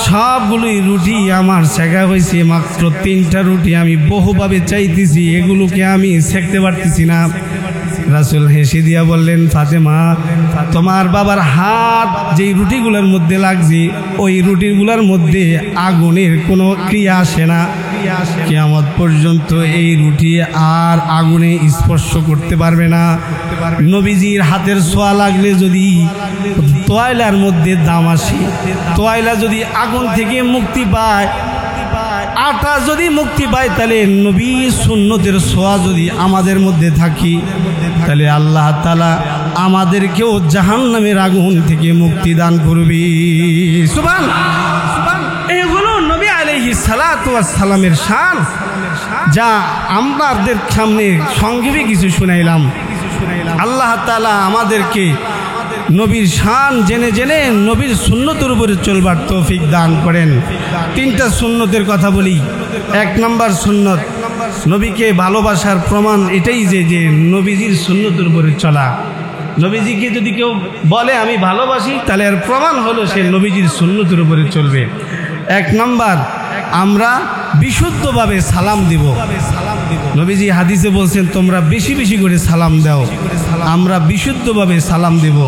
সবগুলোই রুটি আমার সেকা হয়েছে, মাত্র 3টা রুটি আমি বহুভাবে চাইতেছি, এগুলোকে আমি সেকতে পারতেছি না। রাসূল হেসে দিয়া বললেন, ফাতেমা তোমার বাবার হাত যেই রুটিগুলোর মধ্যে লাগছে ওই রুটিগুলোর মধ্যে আগুনের কোনো ক্রিয়া আসে না, কিয়ামত পর্যন্ত এই রুটি আর আগুনে স্পর্শ করতে পারবে না। নবীজির হাতের ছোঁয়া লাগলে যদি টয়লার মধ্যে দাম আসে, টয়লা যদি আগুন থেকে মুক্তি পায়, আটা যদি মুক্তি পায়, তাহলে নবী সুন্নতের ছোঁয়া যদি আমাদের মধ্যে থাকি, তাহলে আল্লাহ তাআলা আমাদেরকেও জাহান্নামের আগুন থেকে মুক্তি দান করবে। সুবহানাল্লাহ। এগুলো নবী আলাইহিস সালাতু ওয়াস সালামের শান, যা আমাদের সামনে সংক্ষেপে কিছু শুনাইলাম। আল্লাহ তাআলা আমাদেরকে নবীর শান জেনে জেনে নবীর সুন্নতের উপরে চলবার তৌফিক দান করেন। 3টা সুন্নতের কথা বলি। 1 নম্বর সুন্নত, নবীকে ভালোবাসার প্রমাণ এটাই যে নবীজির সুন্নতের উপরে চলা। নবীজিকে যদি কেউ বলে আমি ভালোবাসি, তাহলে এর প্রমাণ হলো সে নবীজির সুন্নতের উপরে চলবে। 1 নম্বর, আমরা বিশুদ্ধভাবে সালাম দিব। নবীজি হাদিসে বলছেন তোমরা বেশি বেশি করে সালাম দাও, আমরা বিশুদ্ধভাবে সালাম দেব।